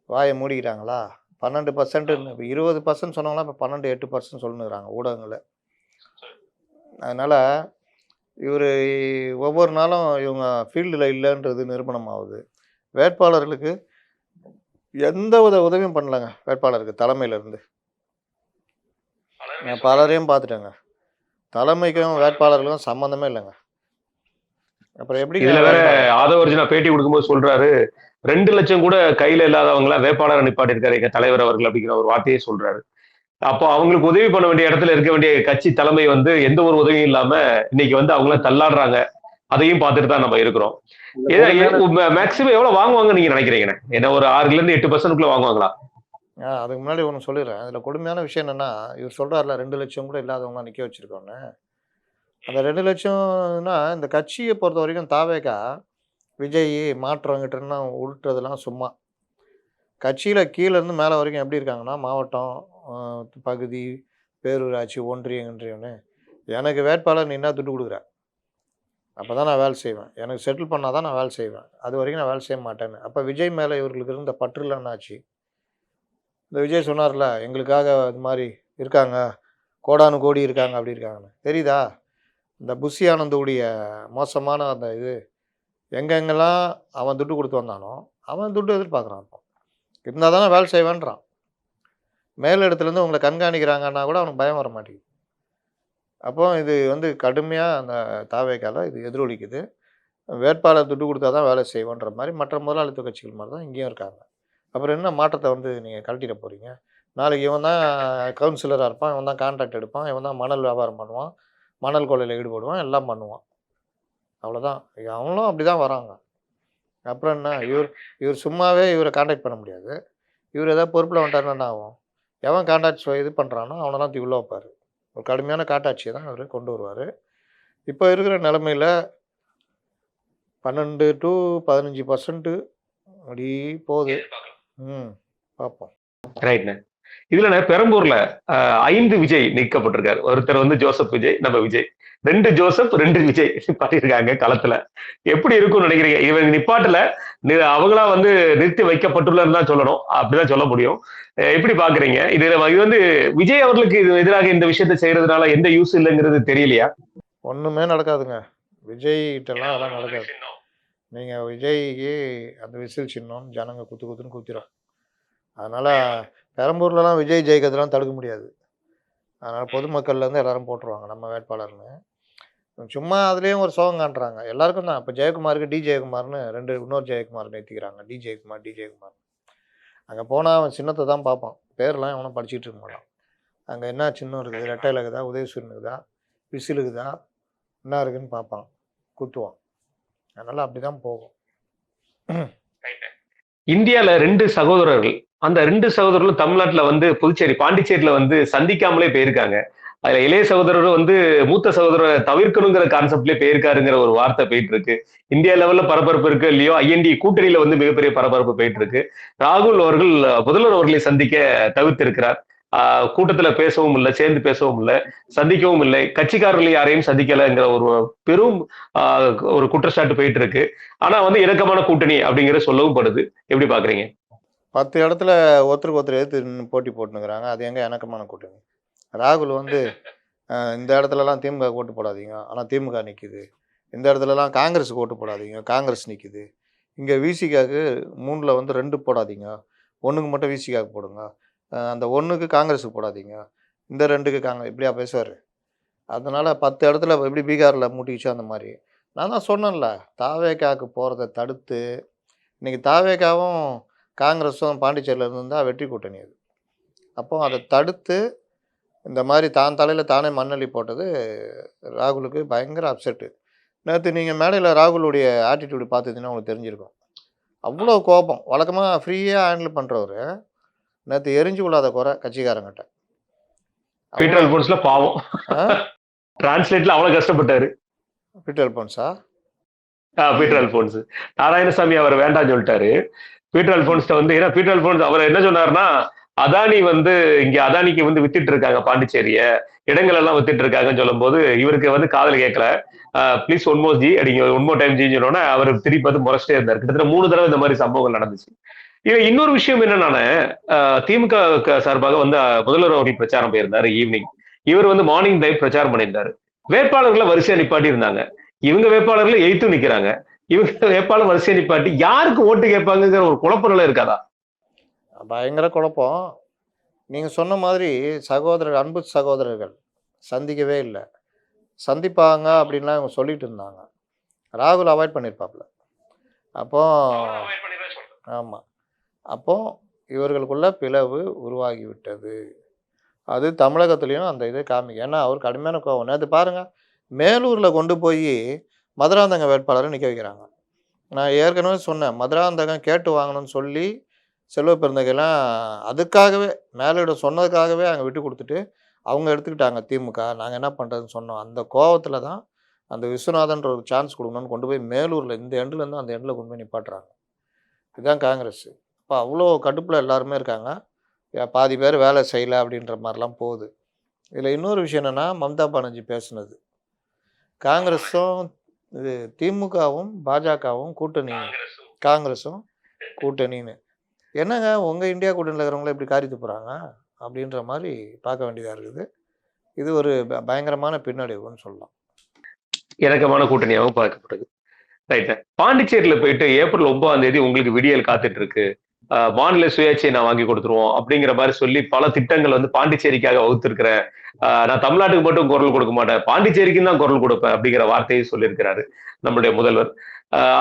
வாய மூடிக்கிட்டாங்களா? 12% இப்ப 20% சொன்னவங்கலாம் இப்ப 12, 8% சொல்லுனுருக்காங்க ஊடகங்கள்ல. அதனால இவரு ஒவ்வொரு நாளும் இவங்க ஃபீல்டுல இல்லன்றது நிரூபணம் ஆவுது. வேட்பாளர்களுக்கு எந்த வித உதவியும் பண்ணலங்க. வேட்பாளருக்கு தலைமையில இருந்து. நான் பலரையும் பார்த்துட்டேங்க. தலைமைக்கும் வேட்பாளர்களுக்கும் சம்மந்தமே இல்லங்க. அப்புறம் எப்படிங்க இதுல வேற வேட்பாளர்? ஆதவர்ஜுனா பேட்டி கொடுக்கும்போது சொல்றாரு, 2 லட்சம் கூட கையில இல்லாதவங்கள வேட்பாளரை நிப்பாட்டியிருக்காரு எங்க தலைவர் அவர்கள் அப்படிங்கிற ஒரு வார்த்தையே சொல்றாரு. அப்போ அவங்களுக்கு உதவி பண்ண வேண்டிய இடத்துல இருக்க வேண்டிய கட்சி தலைமை வந்து எந்த ஒரு உதவியும் இல்லாம இன்னைக்கு வந்து அவங்கள தள்ளாடுறாங்க. அதையும் பார்த்துட்டு தான் நம்ம இருக்கிறோம். மேக்ஸிமம் எவ்வளவு வாங்குவாங்கன்னு நீங்க நினைக்கிறீங்க? ஏன்னா ஒரு 6ல இருந்து 8% வாங்குவாங்களா? அதுக்கு முன்னாடி ஒண்ணு சொல்லிடுறேன். இதுல கொடுமையான விஷயம் என்னன்னா, இவர் சொல்றாருல 2 லட்சம் கூட இல்லாதவங்கலாம் நிக்க வச்சிருக்கோன்னு. அந்த 2 லட்சம்னா இந்த கட்சிய பொறுத்தவரைக்கும் தாவேகா, விஜய், மாற்றம் கிட்டலாம் உருட்டுறதெல்லாம் சும்மா. கட்சியில கீழ இருந்து மேல வரைக்கும் எப்படி இருக்காங்கன்னா, மாவட்டம், பகுதி, பேரூராட்சி, ஒன்றியம், ஒன்றியம்னு எனக்கு வேட்பாளர் நீ என்ன துட்டு குடுக்குற? அப்பதான் நான் வேலை செய்வேன். எனக்கு செட்டில் பண்ணா தான் நான் வேலை செய்வேன். அதுவரைக்கும் நான் வேலை செய்ய மாட்டேன்னு. அப்ப விஜய் மேல இவர்களுக்கு இருந்த பற்றுலாம் என்னாச்சு? இந்த விஜய் சொன்னார்ல, எங்களுக்காக இது மாரி இருக்காங்க. கோடானு கோடி இருக்காங்க, அப்படி இருக்காங்கன்னு. தெரியுதா? இந்த புஷி ஆனந்துடைய மோசமான அந்த இது எங்கெங்கெல்லாம் அவன் துட்டு குடுத்து வந்தானோ, அவன் துட்டு எதிர்பார்க்குறான் இப்போ. இருந்தா தானே வேலை செய்வேன்றான். மேல் இடத்துலேருந்து உங்கள கண்காணிக்கிறாங்கன்னா கூட அவனுக்கு பயம் வர மாட்டேங்குது. அப்போ இது வந்து கடுமையா அந்த தாவேக்கால இது எதிரொலிக்குது. வேட்பாளர் துட்டு குடுத்தா தான் வேலை செய்வேன்ற மாரி மற்ற முதலாளித்துவ கட்சிகள் மாரி தான் இங்கேயும் இருக்காங்க. அப்புறம் என்ன மாற்றத்த வந்து நீங்க கழட்டிட போறீங்க? நாளைக்கு இவன் தான் கவுன்சிலராக இருப்பான், இவன் தான் கான்ட்ராக்ட் எடுப்பான், இவன் தான் மணல் வியாபாரம் பண்ணுவான், மணல் கொள்ளையில் ஈடுபடுவான், எல்லாம் பண்ணுவான். அவ்வளோதான். அவங்களும் அப்படி தான் வராங்க. அப்புறம் என்ன, இவர் சும்மாவே இவரை கான்டாக்ட் பண்ண முடியாது. இவர் ஏதாவது பொறுப்பில் வந்துட்டாருன்னா என்ன ஆகும்? எவன் கான்டாக்ட் இது பண்ணுறானோ அவனெல்லாம் தூக்கி உள்ள வைப்பார். ஒரு கடுமையான காட்டாட்சியை தான் அவர் கொண்டு வருவார். இப்போ இருக்கிற நிலமையில 12 to 15% அப்படி போகுது. பார்ப்போம். ரைட்ண்ணே. இதுல பெரம்பூர்ல 5 விஜய் நீக்கப்பட்டிருக்காரு. ஒருத்தர் வந்து ஜோசப் விஜய், நம்ம விஜய். 2 ஜோசப் 2 விஜய் பாட்டிருக்காங்க களத்துல. எப்படி இருக்கும்னு நினைக்கிறீங்க? இவங்க நிப்பாட்டுல அவங்களா வந்து நிறுத்தி வைக்கப்பட்டுள்ளன்னு தான் சொல்லணும், அப்படிதான் சொல்ல முடியும். எப்படி பாக்குறீங்க இது? இது வந்து விஜய் அவர்களுக்கு இது எதிராக இந்த விஷயத்த செய்யறதுனால எந்த யூஸ் இல்லைங்கிறது தெரியலையா? ஒண்ணுமே நடக்காதுங்க. விஜய் கிட்டலாம் அதெல்லாம் நடக்காது. நீங்க விஜய்க்கு அந்த விசில் சின்னம் ஜனங்க குத்து குத்துன்னு குத்திரும். அதனால பெரம்பூர்லலாம் விஜய் ஜெயிக்கிறதுலாம் தடுக்க முடியாது. அதனால பொதுமக்கள்லேருந்து எல்லாரும் போட்டுருவாங்க நம்ம வேட்பாளர்னு. சும்மா அதுலேயும் ஒரு சோகம் காட்டுறாங்க. எல்லாருக்கும் தான். இப்போ ஜெயக்குமாருக்கு டி ஜெயக்குமார்னு இன்னொரு ஜெயக்குமார் நிறுத்திக்கிறாங்க. டி ஜெயக்குமார். அங்கே போனால் அவன் சின்னத்தை தான் பார்ப்பான். பேர்லாம் எவனும் படிச்சுட்டு இருக்க மாட்டான். அங்கே என்ன சின்னம் இருக்குது, ரெட்டையில் இருக்குதா, உதயசூரியன் இருக்குதா, விசில் இருக்குதா, என்ன இருக்குதுன்னு பார்ப்பான், குத்துவான். அதனால் அப்படி தான் போகும். இந்தியாவில் 2 சகோதரர்கள், அந்த 2 சகோதரர்களும் தமிழ்நாட்டில் வந்து புதுச்சேரி பாண்டிச்சேரியில் வந்து சந்திக்காமலே போயிருக்காங்க. அதுல இளைய சகோதரரும் வந்து மூத்த சகோதரரை தவிர்க்கணுங்கிற கான்செப்ட்லேயே போயிருக்காருங்கிற ஒரு வார்த்தை போயிட்டு இருக்கு. இந்தியா லெவல்ல பரபரப்பு இருக்கு இல்லையோ, ஐஎன்டி கூட்டணியில வந்து மிகப்பெரிய பரபரப்பு போயிட்டு இருக்கு. ராகுல் அவர்கள் முதல்வர் அவர்களை சந்திக்க தவிர்த்திருக்கிறார். கூட்டத்துல பேசவும் இல்லை, சேர்ந்து பேசவும் இல்லை, சந்திக்கவும் இல்லை, கட்சிக்காரர்கள் யாரையும் சந்திக்கலைங்கிற ஒரு பெரும் ஒரு குற்றச்சாட்டு போயிட்டு இருக்கு. ஆனா வந்து இணக்கமான கூட்டணி அப்படிங்கிற சொல்லவும் படுது. எப்படி பாக்குறீங்க? 10 இடத்துல ஒருத்தருக்கு ஒருத்தர் எதிர்த்து போட்டி போட்டுனுக்குறாங்க. அது எங்க இணக்கமான கூட்டணி? ராகுல் வந்து இந்த இடத்துலலாம் திமுக ஓட்டு போடாதீங்க, ஆனால் திமுக நிற்கிது. இந்த இடத்துலலாம் காங்கிரஸுக்கு ஓட்டு போடாதீங்க, காங்கிரஸ் நிற்கிது. இங்கே விசிகாவுக்கு 3ல் வந்து 2 போடாதீங்க, 1க்கு மட்டும் விசிகாவுக்கு போடுங்க, அந்த 1க்கு காங்கிரஸுக்கு போடாதீங்க, இந்த 2க்கு இப்படியா பேசுவார். அதனால் 10 இடத்துல எப்படி பீகாரில் மூட்டிக்கிச்சோ அந்த மாதிரி. நான் தான் சொன்னேன்ல, தாவேக்காவுக்கு போகிறத தடுத்து, இன்றைக்கி தாவேக்காவும் காங்கிரஸும் பாண்டிச்சேரியில் இருந்தால் வெற்றி கூட்டணி அது. அப்போ அதை தடுத்து இந்த மாதிரி தான் தலையில் தானே மண்ணள்ளி போட்டது ராகுலுக்கு பயங்கர அப்செட்டு. நேற்று நீங்கள் மேடையில் ராகுலுடைய ஆட்டிடியூடு பார்த்துட்டிங்கன்னா உங்களுக்கு தெரிஞ்சிருக்கும். அவ்வளோ கோபம். வழக்கமாக ஃப்ரீயாக ஹேண்டில் பண்ணுறவர் நேற்று எரிஞ்சு கொள்ளாத குறை கட்சிக்காரங்கிட்ட. பீட்டர் அல்போன்ஸ்ல பாவம், டிரான்ஸ்லேட்ல அவ்வளோ கஷ்டப்பட்டாரு. பீட்டர் அல்போன்ஸா? பீட்டர் அல்போன்ஸ். நாராயணசாமி அவர் வேண்டாம்னு சொல்லிட்டாரு. பீட்டர் அல்போன்ஸ்ட வந்து, ஏன்னா பீட்டர் அல்போன்ஸ் அவர் என்ன சொன்னாருன்னா, அதானி வந்து இங்க அதானிக்கு வந்து வித்துட்டு இருக்காங்க பாண்டிச்சேரிய, இடங்கள் எல்லாம் வித்துட்டு இருக்காங்கன்னு சொல்லும் போது இவருக்கு வந்து காதல் கேட்கல. ப்ளீஸ் ஒன் மோர் ஜி அப்படிங்க, ஒன் மோர் டைம் ஜின்னு சொன்னோன்னா அவர் திருப்பி பார்த்து முறைச்சிட்டே இருந்தார். கிட்டத்தட்ட 3 தடவை இந்த மாதிரி சம்பவங்கள் நடந்துச்சு. இது இன்னொரு விஷயம் என்னன்னா, திமுக சார்பாக வந்து முதல்வர் அவர்கள் பிரச்சாரம் போயிருந்தாரு ஈவினிங். இவர் வந்து மார்னிங் டைம் பிரச்சாரம் பண்ணியிருந்தாரு. வேட்பாளர்களை வரிசையா நிப்பாட்டி இருந்தாங்க. இவங்க வேட்பாளர்கள் எய்த்தும் நிக்கிறாங்க. இவங்க வேட்பாளர் வரிசையா நிப்பாட்டி யாருக்கு ஓட்டு கேட்பாங்கிற ஒரு குழப்ப நிலை இருக்காதா? பயங்கர குழப்பம். நீங்கள் சொன்ன மாதிரி அன்பு சகோதரர்கள் சந்திக்கவே இல்லை. சந்திப்பாங்க அப்படின்லாம் இவங்க சொல்லிட்டு இருந்தாங்க. ராகுல் அவாய்ட் பண்ணியிருப்பாப்புல. அப்போ ஆமாம், அப்போ இவர்களுக்குள்ள பிளவு உருவாகிவிட்டது. அது தமிழகத்துலேயும் அந்த இதை காமிக்கும். ஏன்னா அவர் கடுமையான கோவம். நேற்று பாருங்கள், மேலூரில் கொண்டு போய் மதுராந்தக வேட்பாளரை நிற்க வைக்கிறாங்க. நான் ஏற்கனவே சொன்னேன், மதுராந்தகம் கேட்டு வாங்கணும்னு சொல்லி செல்வ பெருந்தகைலாம் அதுக்காகவே மேலிடம் சொன்னதுக்காகவே அங்கே விட்டு கொடுத்துட்டு அவங்க எடுத்துக்கிட்டாங்க திமுக. நாங்கள் என்ன பண்ணுறதுன்னு சொன்னோம். அந்த கோவத்தில் தான் அந்த விஸ்வநாதன்ற ஒரு சான்ஸ் கொடுக்கணும்னு கொண்டு போய் மேலூரில் இந்த எண்டுலேருந்து அந்த எண்டில் கொண்டு போய் நிப்பாட்டுறாங்க. இதுதான் காங்கிரஸ். இப்போ அவ்வளோ கடுப்பில் எல்லாருமே இருக்காங்க. பாதி பேர் வேலை செய்யலை அப்படின்ற மாதிரிலாம் போகுது. இதில் இன்னொரு விஷயம் என்னென்னா, மம்தா பானர்ஜி பேசுனது, காங்கிரஸும் இது திமுகவும் பாஜகவும் கூட்டணி, காங்கிரஸும் கூட்டணின்னு. என்னங்க உங்கள் இந்தியா கூட்டணியில் இருக்கிறவங்கள இப்படி காரி துப்புறாங்க அப்படின்ற மாதிரி பார்க்க வேண்டியதாக இருக்குது. இது ஒரு பயங்கரமான பின்னடைவுன்னு சொல்லலாம். இணக்கமான கூட்டணியாகவும் பார்க்கப்படுது. ரைட். பாண்டிச்சேரியில் போயிட்டு ஏப்ரல் 9ஆம் தேதி உங்களுக்கு விடியல் காத்துட்டு இருக்கு. மாநில சுயாட்சியை நான் வாங்கி கொடுத்துருவோம் அப்படிங்கிற மாதிரி சொல்லி பல திட்டங்கள் வந்து பாண்டிச்சேரிக்காக வகுத்திருக்கிறேன். நான் தமிழ்நாட்டுக்கு மட்டும் குரல் கொடுக்க மாட்டேன், பாண்டிச்சேரிக்கும் தான் குரல் கொடுப்பேன் அப்படிங்கிற வார்த்தையை சொல்லியிருக்கிறாரு நம்முடைய முதல்வர்.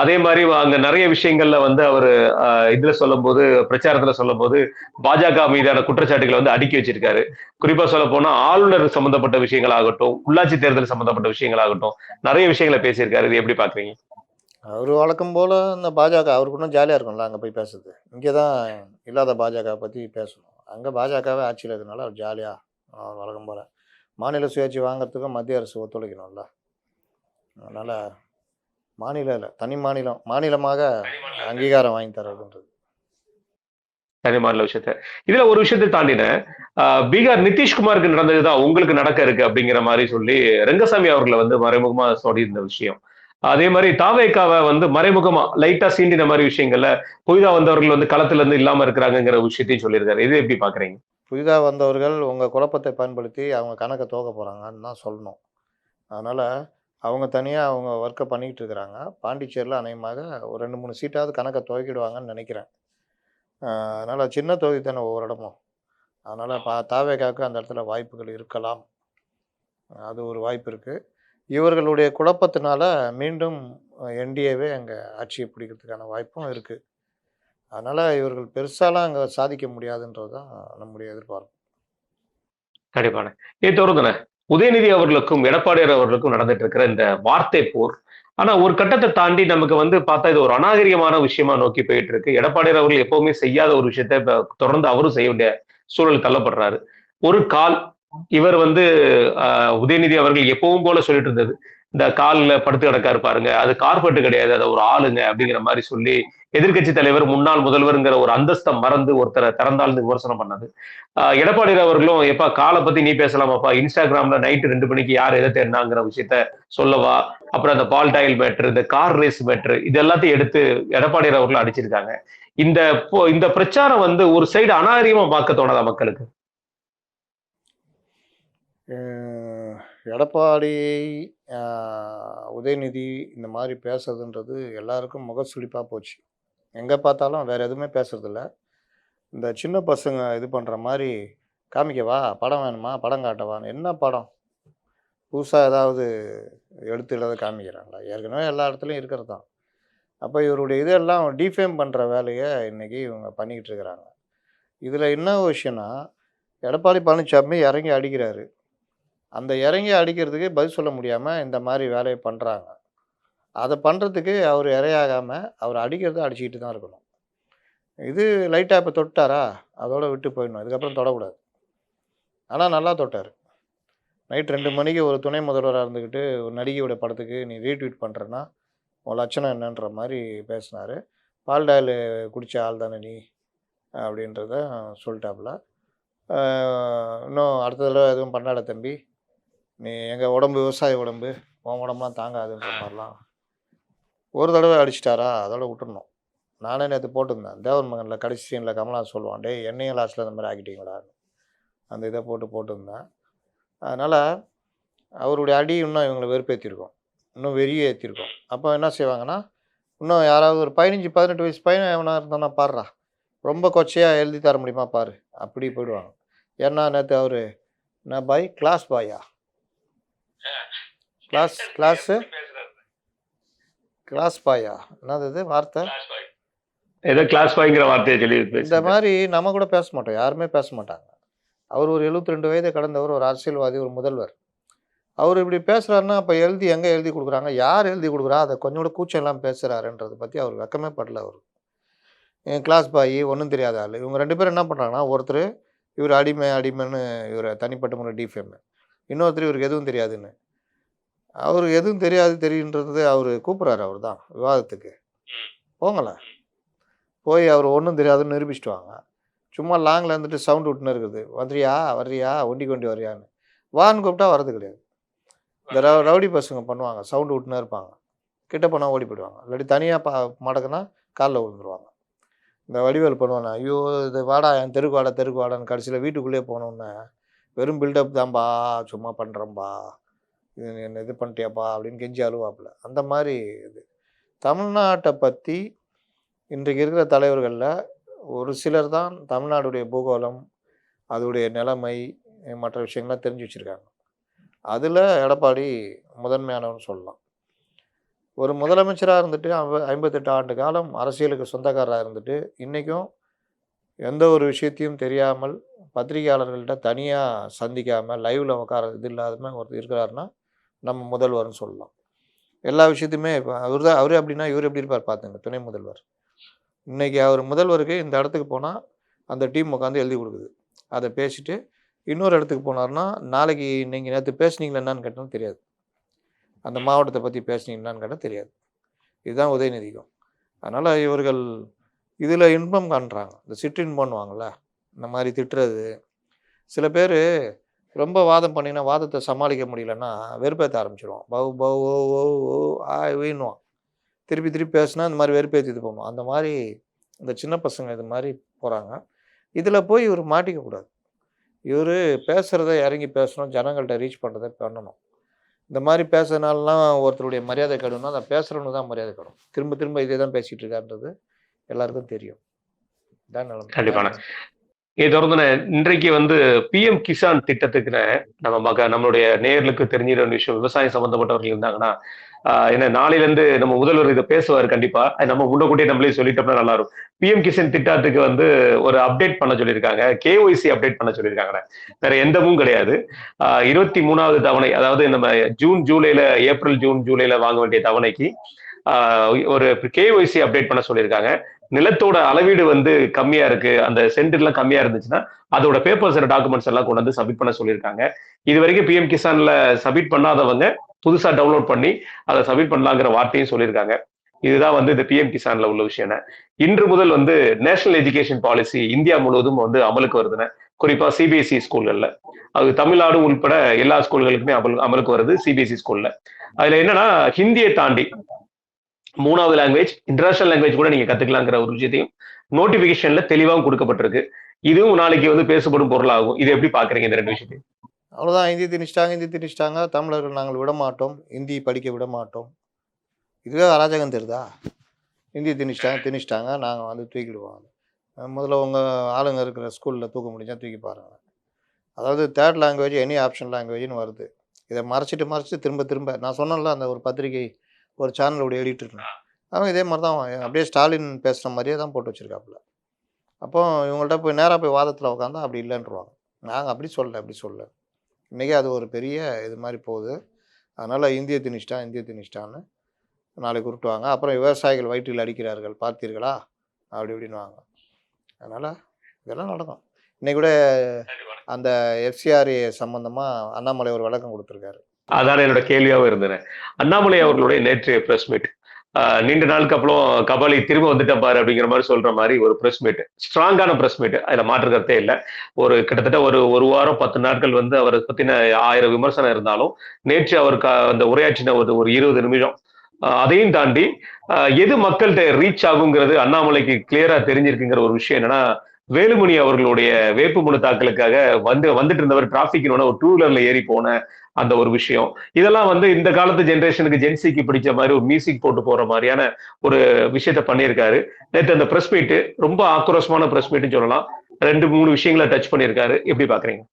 அதே மாதிரி அங்க நிறைய விஷயங்கள்ல வந்து அவரு இதுல சொல்லும்போது, பிரச்சாரத்துல சொல்லும்போது பாஜக மீதான குற்றச்சாட்டுகளை வந்து அடுக்கி வச்சிருக்காரு. குறிப்பா சொல்ல போனா ஆளுநர் சம்பந்தப்பட்ட விஷயங்களாகட்டும், உள்ளாட்சி தேர்தல் சம்பந்தப்பட்ட விஷயங்களாகட்டும், நிறைய விஷயங்களை பேசியிருக்காரு. இது எப்படி பாக்குறீங்க? அவர் வழக்கம் போல் இந்த பாஜக அவருக்கு இன்னும் ஜாலியாக இருக்கும்ல அங்கே போய் பேசுறது. இங்கே தான் இல்லாத பாஜக பற்றி பேசணும். அங்கே பாஜகவே ஆட்சியில் இருக்கிறதுனால அவர் ஜாலியாக வழக்கம் போல் மாநில சுயாட்சி வாங்குறதுக்கும் மத்திய அரசு ஒத்துழைக்கணும்ல. அதனால் மாநிலம் இல்லை, தனி மாநிலம் மாநிலமாக அங்கீகாரம் வாங்கி தரதுன்றது. தனி மாநில விஷயத்த இதுல ஒரு விஷயத்தை தாண்டின பீகார் நிதிஷ்குமாருக்கு நடந்ததுதான் உங்களுக்கு நடக்க இருக்கு அப்படிங்கிற மாதிரி சொல்லி ரெங்கசாமி அவர்களை வந்து மறைமுகமா சொல்லியிருந்த விஷயம். அதே மாதிரி தாவேக்காவை வந்து மறைமுகமா லைட்டா சீண்டின மாதிரி விஷயங்கள்ல புதிதா வந்தவர்கள் வந்து களத்துல இருந்து இல்லாம இருக்கிறாங்கிற விஷயத்தையும் சொல்லியிருக்காரு. இது எப்படி பாக்குறீங்க? புதிதாக வந்தவர்கள் உங்கள் குழப்பத்தை பயன்படுத்தி அவங்க கணக்கை துவக்க போகிறாங்கன்னு தான் சொல்லணும். அதனால் அவங்க தனியாக அவங்க ஒர்க்கை பண்ணிக்கிட்டு இருக்கிறாங்க. பாண்டிச்சேரியில் அநேகமாக ஒரு 2-3 சீட்டாவது கணக்கை துவக்கிடுவாங்கன்னு நினைக்கிறேன். அதனால் சின்ன தொகுதி தானே ஒவ்வொரு இடமும். அதனால் தாவேகாவுக்கு அந்த இடத்துல வாய்ப்புகள் இருக்கலாம். அது ஒரு வாய்ப்பு இருக்குது. இவர்களுடைய குழப்பத்தினால மீண்டும் என்டிஏவே அங்கே ஆட்சியை பிடிக்கிறதுக்கான வாய்ப்பும் இருக்குது. அதனால் இவர்கள் பெருசாலாம் அங்கே சாதிக்க முடியாதுன்றது தான் நம்முடைய எதிர்பார்ப்பு. கண்டிப்பான. இதை தொடர்ந்துன உதயநிதி அவர்களுக்கும் எடப்பாடியார் அவர்களுக்கும் நடந்துட்டு இருக்கிற இந்த வார்த்தை போர். ஆனா ஒரு கட்டத்தை தாண்டி நமக்கு வந்து பார்த்தா இது ஒரு அநாகரிகமான விஷயமா நோக்கி போயிட்டு இருக்கு. எடப்பாடியார் அவர்கள் எப்பவுமே செய்யாத ஒரு விஷயத்த இப்ப தொடர்ந்து அவரும் செய்ய வேண்டிய சூழல் தள்ளப்படுறாரு. ஒரு கால் இவர் வந்து உதயநிதி அவர்கள் எப்பவும் போல சொல்லிட்டு இருந்தது, இந்த கால்ல படுத்து கிடக்காரு பாருங்க, அது கார்பெட் கிடையாது, அது ஒரு ஆளுங்க அப்படிங்கிற மாதிரி சொல்லி எதிர்க்கட்சி தலைவர், முன்னாள் முதல்வர்ங்கிற ஒரு அந்தஸ்தை மறந்து ஒருத்தரை திறந்தாழ்ந்து விமர்சனம் பண்ணது. எடப்பாடியார் அவர்களும் எப்பா காலை பத்தி நீ பேசலாமாப்பா, இன்ஸ்டாகிராம்ல நைட்டு 2 மணிக்கு யார் எதை தேடினாங்கிற விஷயத்த சொல்லவா, அப்புறம் அந்த பால்டாயில் மேட்ரு, இந்த கார் ரேஸ் மேட்ரு, இது எல்லாத்தையும் எடுத்து எடப்பாடியார் அவர்களும் அடிச்சிருக்காங்க. இந்த இந்த பிரச்சாரம் வந்து ஒரு சைடு அநாகரிகமா பார்க்க தோணாதா மக்களுக்கு? எடப்பாடி, உதயநிதி இந்த மாதிரி பேசுறதுன்றது எல்லாருக்கும் முகசுளிப்பாக போச்சு. எங்கே பார்த்தாலும் வேறு எதுவுமே பேசுறதில்ல. இந்த சின்ன பசங்க இது பண்ணுற மாதிரி காமிக்கவா, படம் வேணுமா, படம் காட்டவான்னு. என்ன படம்? புதுசாக ஏதாவது எடுத்து ஏதாவது காமிக்கிறாங்களா? ஏற்கனவே எல்லா இடத்துலையும் இருக்கிறது தான். அப்போ இவருடைய இதெல்லாம் டிஃபேம் பண்ணுற வேலையை இன்றைக்கி இவங்க பண்ணிக்கிட்டு இருக்கிறாங்க. இதில் என்ன விஷயம்னா, எடப்பாடி பழனிசாமி இறங்கி அடிக்கிறாரு. அந்த இறங்கி அடிக்கிறதுக்கு பதில் சொல்ல முடியாமல் இந்த மாதிரி வேலையை பண்ணுறாங்க. அதை பண்ணுறதுக்கு அவர் இரையாகாமல் அவர் அடிக்கிறத அடிச்சுக்கிட்டு தான் இருக்கணும். இது லைட்டாக இப்போ தொட்டாரா, அதோட விட்டு போயிடணும். இதுக்கப்புறம் தொடக்கூடாது. ஆனால் நல்லா தொட்டார். நைட் 2 மணிக்கு ஒரு துணை முதல்வராக இருந்துக்கிட்டு ஒரு நடிகையோட படத்துக்கு நீ ரீட்வீட் பண்ணுறேன்னா உன் லட்சணம் என்னன்ற மாதிரி பேசினார். பால்டாயில் குடித்த ஆள் தானே நீ அப்படின்றத சொல்லிட்டாப்புல. இன்னும் அடுத்த தடவை எதுவும் பண்ணாட தம்பி, நீ எங்கள் உடம்பு விவசாய உடம்பு, உன் உடம்புலாம் தாங்காதுன்ற மாதிரிலாம் ஒரு தடவை அடிச்சிட்டாரா, அதோட விட்டுறணும். நானே நேற்று போட்டிருந்தேன் தேவர் மகனில் கடைசி சீனில் கமலா சொல்லுவான், டே என்னையும் லாஸ்ட்டில் இந்த மாதிரி ஆக்கிட்டீங்களா, அந்த இதை போட்டிருந்தேன். அதனால் அவருடைய அடி இன்னும் இவங்களை வெறுப்பேற்றிருக்கோம், இன்னும் வெறியே ஏற்றிருக்கோம். அப்போ என்ன செய்வாங்கன்னா, இன்னும் யாராவது ஒரு 15-18 வயசு பையன் எவனா இருந்தானா பாடுறா, ரொம்ப கொச்சையாக எழுதி தர முடியுமா பாரு, அப்படி போயிடுவாங்க. ஏன்னா நேற்று அவர் என்ன பாய், கிளாஸ் பாயா, கிளாஸ் பாயா, என்னது இது வார்த்தை, ஏதோ கிளாஸ் பாய்ங்கிற வார்த்தையை சொல்லி இந்த மாதிரி நம்ம கூட பேச மாட்டோம், யாருமே பேச மாட்டாங்க. அவர் ஒரு 72 வயதை கடந்தவர், ஒரு அரசியல்வாதி, ஒரு முதல்வர். அவர் இப்படி பேசுகிறாருன்னா அப்போ எங்கே எழுதி கொடுக்குறாங்க, யார் எழுதி கொடுக்குறா, அதை கொஞ்சம் கூட கூச்சம் எல்லாம் பேசுகிறாருன்றதை பற்றி அவர் வெக்கமே படல. அவர் என் கிளாஸ் பாய், ஒன்றும் தெரியாத ஆள். இவங்க 2 பேரும் என்ன பண்ணுறாங்கன்னா, ஒருத்தர் இவர் அடிமைன்னு இவரை தனிப்பட்ட முறை டிஃபேம், இன்னொருத்தர் இவருக்கு எதுவும் தெரியாதுன்னு. அவருக்கு எதுவும் தெரியுன்றது அவர் கூப்பிட்றாரு, அவர் தான் விவாதத்துக்கு போங்களேன், போய் அவர் ஒன்றும் தெரியாதுன்னு நிரூபிச்சிட்டு வாங்க. சும்மா லாங்கில் இருந்துட்டு சவுண்டு விட்டுன்னு இருக்குது, வர்றியா ஒண்டி வர்றியான்னு. வான்னு கூப்பிட்டா வரது கிடையாது. இந்த ரவுடி பசங்க பண்ணுவாங்க, சவுண்டு விட்டுனே இருப்பாங்க, கிட்ட போனால் ஓடி போயிடுவாங்க. இல்லாட்டி தனியாக மடக்குனா காலில் விழுந்துருவாங்க. இந்த வடிவேல் பண்ணுவானா, ஐயோ இது வாடா என் தெருக்கு வாடான்னு கடைசியில் வீட்டுக்குள்ளேயே போனோன்னே வெறும் பில்டப் தான்ப்பா, சும்மா பண்ணுறேன்பா, இது என்ன இது பண்ணிட்டியாப்பா அப்படின்னு கெஞ்சி அழுவாப்புல. அந்த மாதிரி இது தமிழ்நாட்டை பற்றி இன்றைக்கு இருக்கிற தலைவர்களில் ஒரு சிலர் தான் தமிழ்நாடுடைய பூகோளம், அதோடைய நிலைமை, மற்ற விஷயங்கள்லாம் தெரிஞ்சு வச்சிருக்காங்க. அதில எடப்பாடி முதன்மையானவர்னு சொல்லலாம். ஒரு முதலமைச்சரா இருந்துட்டு 58 ஆண்டு காலம் அரசியலுக்கு சொந்தக்காரரா இருந்துட்டு, இன்னைக்கும் எந்த ஒரு விஷயத்தையும் தெரியாமல், பத்திரிகையாளர்கள்ட்ட தனியா சந்திக்காம, லைவ்ல உட்கார இது இல்லாம ஒருத்தர் இருக்கிறாருன்னா, நம்ம முதல்வர்ன்னு சொல்லலாம். எல்லா விஷயத்தையுமே இப்ப அவரு அப்படின்னா, இவரு எப்படி இருப்பார் பார்த்துங்க, துணை முதல்வர். இன்னைக்கு அவர் முதல்வருக்கு இந்த இடத்துக்கு போனா, அந்த டீம் உட்காந்து எழுதி குடுக்குது. அத பேசிட்டு, இன்னொரு இடத்துக்கு போனாருன்னா, நாளைக்கு நீங்க நேத்து பேசுனீங்களா என்னான்னு கேட்டாலும் தெரியாது. அந்த மாவட்டத்த பத்தி பேசுனீங்களான்னு கேட்டா தெரியாது. இதுதான் உதயநிதிக்கும். அதனால இவர்கள் இதில இன்பம் காண்றாங்க. இந்த சிற்றின்பம்ன்னுவாங்கல்ல, இந்த மாரி திட்டுறது. சில பேரு ரொம்ப வாதம் பண்ணினா, வாதத்த சமாளிக்க முடியலன்னா, வெறுப்பேத்த ஆரம்பிச்சுருவான். பவ் பவ் ஓ ஓ ஓ ஆ வீன்னுவான். திருப்பி திருப்பி பேசினா இந்த மாரி வெறுப்பேத்தி இது பண்ணுவான். அந்த மாரி இந்த சின்ன பசங்க இது மாரி போறாங்க. இதில போய் இவரு மாட்டிக்க கூடாது. இவரு பேசுறத இறங்கி பேசணும். ஜனங்கள்ட்ட ரீச் பண்றத பண்ணணும். இந்த மாரி பேசுறதுனாலலாம் ஒருத்தருடைய மரியாதை கெடும்னா, அந்த பேசுறவனுக்கு தான் மரியாதை கெடும். திரும்ப திரும்ப இதே தான் பேசிட்டு இருக்காருன்றது எல்லாருக்கும் தெரியும். இதான் நிலைமை. கண்டிப்பான. இதை தொடர்ந்து இன்றைக்கு வந்து பிஎம் கிசான் திட்டத்துக்கு நம்மளுடைய நேயர்களுக்கு தெரிஞ்சிட வேண்டிய விஷயம், விவசாயம் சம்பந்தப்பட்டவர்கள் இருந்தாங்கன்னா, ஏன்னா நாளையில இருந்து நம்ம முதல்வர் இதை பேசுவார் கண்டிப்பா. அது நம்ம முன்னக்கூட்டியே நம்மளே சொல்லிட்டோம்னா நல்லா இருக்கும். பிஎம் கிசான் திட்டத்துக்கு வந்து ஒரு அப்டேட் பண்ண சொல்லியிருக்காங்க. கேஒய்சி அப்டேட் பண்ண சொல்லியிருக்காங்க. வேற எந்தவும் கிடையாது. 23வது தவணை, அதாவது நம்ம ஜூன் ஜூலைல, ஏப்ரல் ஜூன் ஜூலைல வாங்க வேண்டிய தவணைக்கு ஒரு கேஒய்சி அப்டேட் பண்ண சொல்லியிருக்காங்க. நிலத்தோட அளவீடு வந்து கம்மியா இருக்கு, அந்த சென்ட் எல்லாம் கம்மியா இருந்துச்சுன்னா அதோட பேப்பர்ஸ் அண்ட் டாக்குமெண்ட்ஸ் எல்லாம் கொண்டு வந்து சப்மிட் பண்ண சொல்லியிருக்காங்க. இது வரைக்கும் பிஎம் கிசான்ல சப்மிட் பண்ணாதவங்க புதுசா டவுன்லோட் பண்ணி அதை சப்மிட் பண்ணலாங்கிற வார்த்தையும் சொல்லியிருக்காங்க. இதுதான் வந்து இந்த பிஎம் கிசான்ல உள்ள விஷயம். இன்று முதல் வந்து நேஷனல் எஜுகேஷன் பாலிசி இந்தியா முழுவதும் வந்து அமலுக்கு வருதுன்னு, குறிப்பா சிபிஎஸ்இ ஸ்கூல்கள்ல. அது தமிழ்நாடு உள்பட எல்லா ஸ்கூல்களுக்குமே அமலுக்கு வருது சிபிஎஸ்இ ஸ்கூல்ல. அதுல என்னன்னா, ஹிந்தியை தாண்டி 3வது லாங்குவேஜ், இன்டர்நேஷனல் லாங்குவேஜ் கூட நீங்க கத்துக்கலாங்கிற ஒரு விஷயத்தையும் நோட்டிபிகேஷன்ல தெளிவாகவும் கொடுக்கப்பட்டிருக்கு. இதுவும் நாளைக்கு வந்து பேசப்படும் பொருளாகும். இது எப்படி பாக்குறீங்க இந்த 2 விஷயத்தையும்? அவ்வளோதான். ஹிந்தி திணிச்சிட்டாங்க. தமிழர்கள் நாங்கள் விடமாட்டோம். ஹிந்தி படிக்க விடமாட்டோம். இதுவே அராஜகம் தெரியுதா? ஹிந்தி திணிச்சிட்டாங்க. நாங்க வந்து தூக்கிடுவோம். முதல்ல உங்க ஆளுங்க இருக்கிற ஸ்கூல்ல தூக்க முடிஞ்சா தூக்கி பாருங்க. அதாவது 3rd லாங்குவேஜ், எனி ஆப்ஷன் லாங்குவேஜ்னு வருது. இதை மறைச்சிட்டு திரும்ப நான் சொன்னேன்ல, அந்த ஒரு பத்திரிகை, ஒரு சேனலோட எடிட்டர்னு. அவன் இதே மாரி தான் அப்படியே ஸ்டாலின் பேசுற மாரியே தான் போட்டு வச்சிருக்காப்புல. அப்போ இவங்கள்ட்ட போய் நேரா போய் வாதத்துல உட்காந்தா அப்படி இல்லைன்ருவாங்க. நாங்க அப்படி சொல்லல. இன்னைக்கு அது ஒரு பெரிய இது மாரி போகுது. அதனால இந்திய திணிச்சிட்டான்னு நாளைக்கு உருட்டுவாங்க. அப்புறம் விவசாயிகள் வயிற்றில் அடிக்கிறார்கள் பார்த்தீர்களா? அப்படி இப்படின்னுவாங்க. அதனால இதெல்லாம் நடக்கும். இன்னைக்கு கூட அந்த எஃப்சிஆர்ஏ சம்பந்தமா அண்ணாமலை ஒரு விளக்கம் கொடுத்திருக்காரு. அதான் என்னோட கேள்வியாவும் இருந்தது. அண்ணாமலை அவர்களுடைய நேற்றைய பிரஸ் மீட், நீண்ட நாளுக்கு அப்புறம் கபாலி திரும்ப வந்துட்டேன் பாரு அப்படிங்கிற மாதிரி சொல்ற மாதிரி ஒரு பிரஸ் மீட், ஸ்ட்ராங்கான பிரஸ் மீட், அதுல மாற்று கருத்தே இல்லை. ஒரு கிட்டத்தட்ட ஒரு வாரம் 10 நாட்கள் வந்து அவரை பத்தின 1000 விமர்சனம் இருந்தாலும், நேற்று அவருக்கு அந்த உரையாற்றின ஒரு 20 நிமிஷம், அதையும் தாண்டி எது மக்கள்கிட்ட ரீச் ஆகுங்கிறது அண்ணாமலைக்கு கிளியரா தெரிஞ்சிருக்குங்கிற ஒரு விஷயம் என்னன்னா, வேலுமணி அவர்களுடைய வேட்புமனு தாக்கலுக்காக வந்துட்டு இருந்தவர் டிராபிக் ஒரு 2 வீலர்ல ஏறி போன அந்த ஒரு விஷயம், இதெல்லாம் வந்து இந்த காலத்து ஜெனரேஷனுக்கு ஜென்சிக்கு பிடிச்ச மாதிரி ஒரு மியூசிக் போட்டு போற மாதிரியான ஒரு விஷயத்த பண்ணியிருக்காரு. நேற்று அந்த பிரஸ் மீட் ரொம்ப ஆக்ரோஷமான பிரஸ் மீட்னு சொல்லலாம். 2-3 விஷயங்களை டச் பண்ணியிருக்காரு. எப்படி பாக்குறீங்க?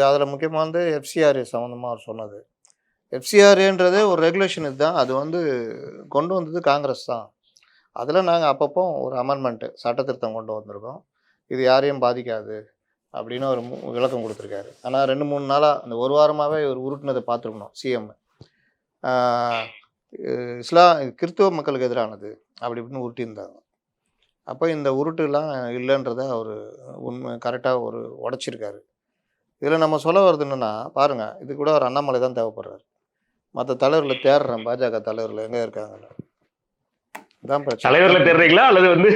அதுல முக்கியமா வந்து எஃப்சிஆர்ஏ சம்பந்தமா அவர் சொன்னது. எஃப்சிஆர்ஏன்றது ஒரு ரெகுலேஷன். இதுதான் அது வந்து கொண்டு வந்தது காங்கிரஸ் தான். அதில் நாங்கள் அப்பப்போ ஒரு அமெண்ட்மெண்ட்டு சட்டத்திருத்தம் கொண்டு வந்திருக்கோம். இது யாரையும் பாதிக்காது அப்படின்னு ஒரு விளக்கம் கொடுத்துருக்காரு. ஆனால் 2-3 நாளாக அந்த ஒரு வாரமாகவே இவர் உருட்டினதை பார்த்துருக்கணும் சிஎம். கிறிஸ்துவ மக்களுக்கு எதிரானது அப்படி இப்படின்னு உருட்டியிருந்தாங்க. அப்போ இந்த உருட்டுலாம் இல்லைன்றதை அவர் கரெக்டாக ஒரு உடைச்சிருக்காரு. இதில் நம்ம சொல்ல வர்றது என்னென்னா, பாருங்கள், இது கூட ஒரு அண்ணாமலை தான் தேவைப்படுறாரு. மற்ற தலைவர்களை தேடுறேன், பாஜக தலைவர்கள் எங்கே இருக்காங்கன்னு. தலைவர்ல தேடுறீங்களா அல்லது வந்து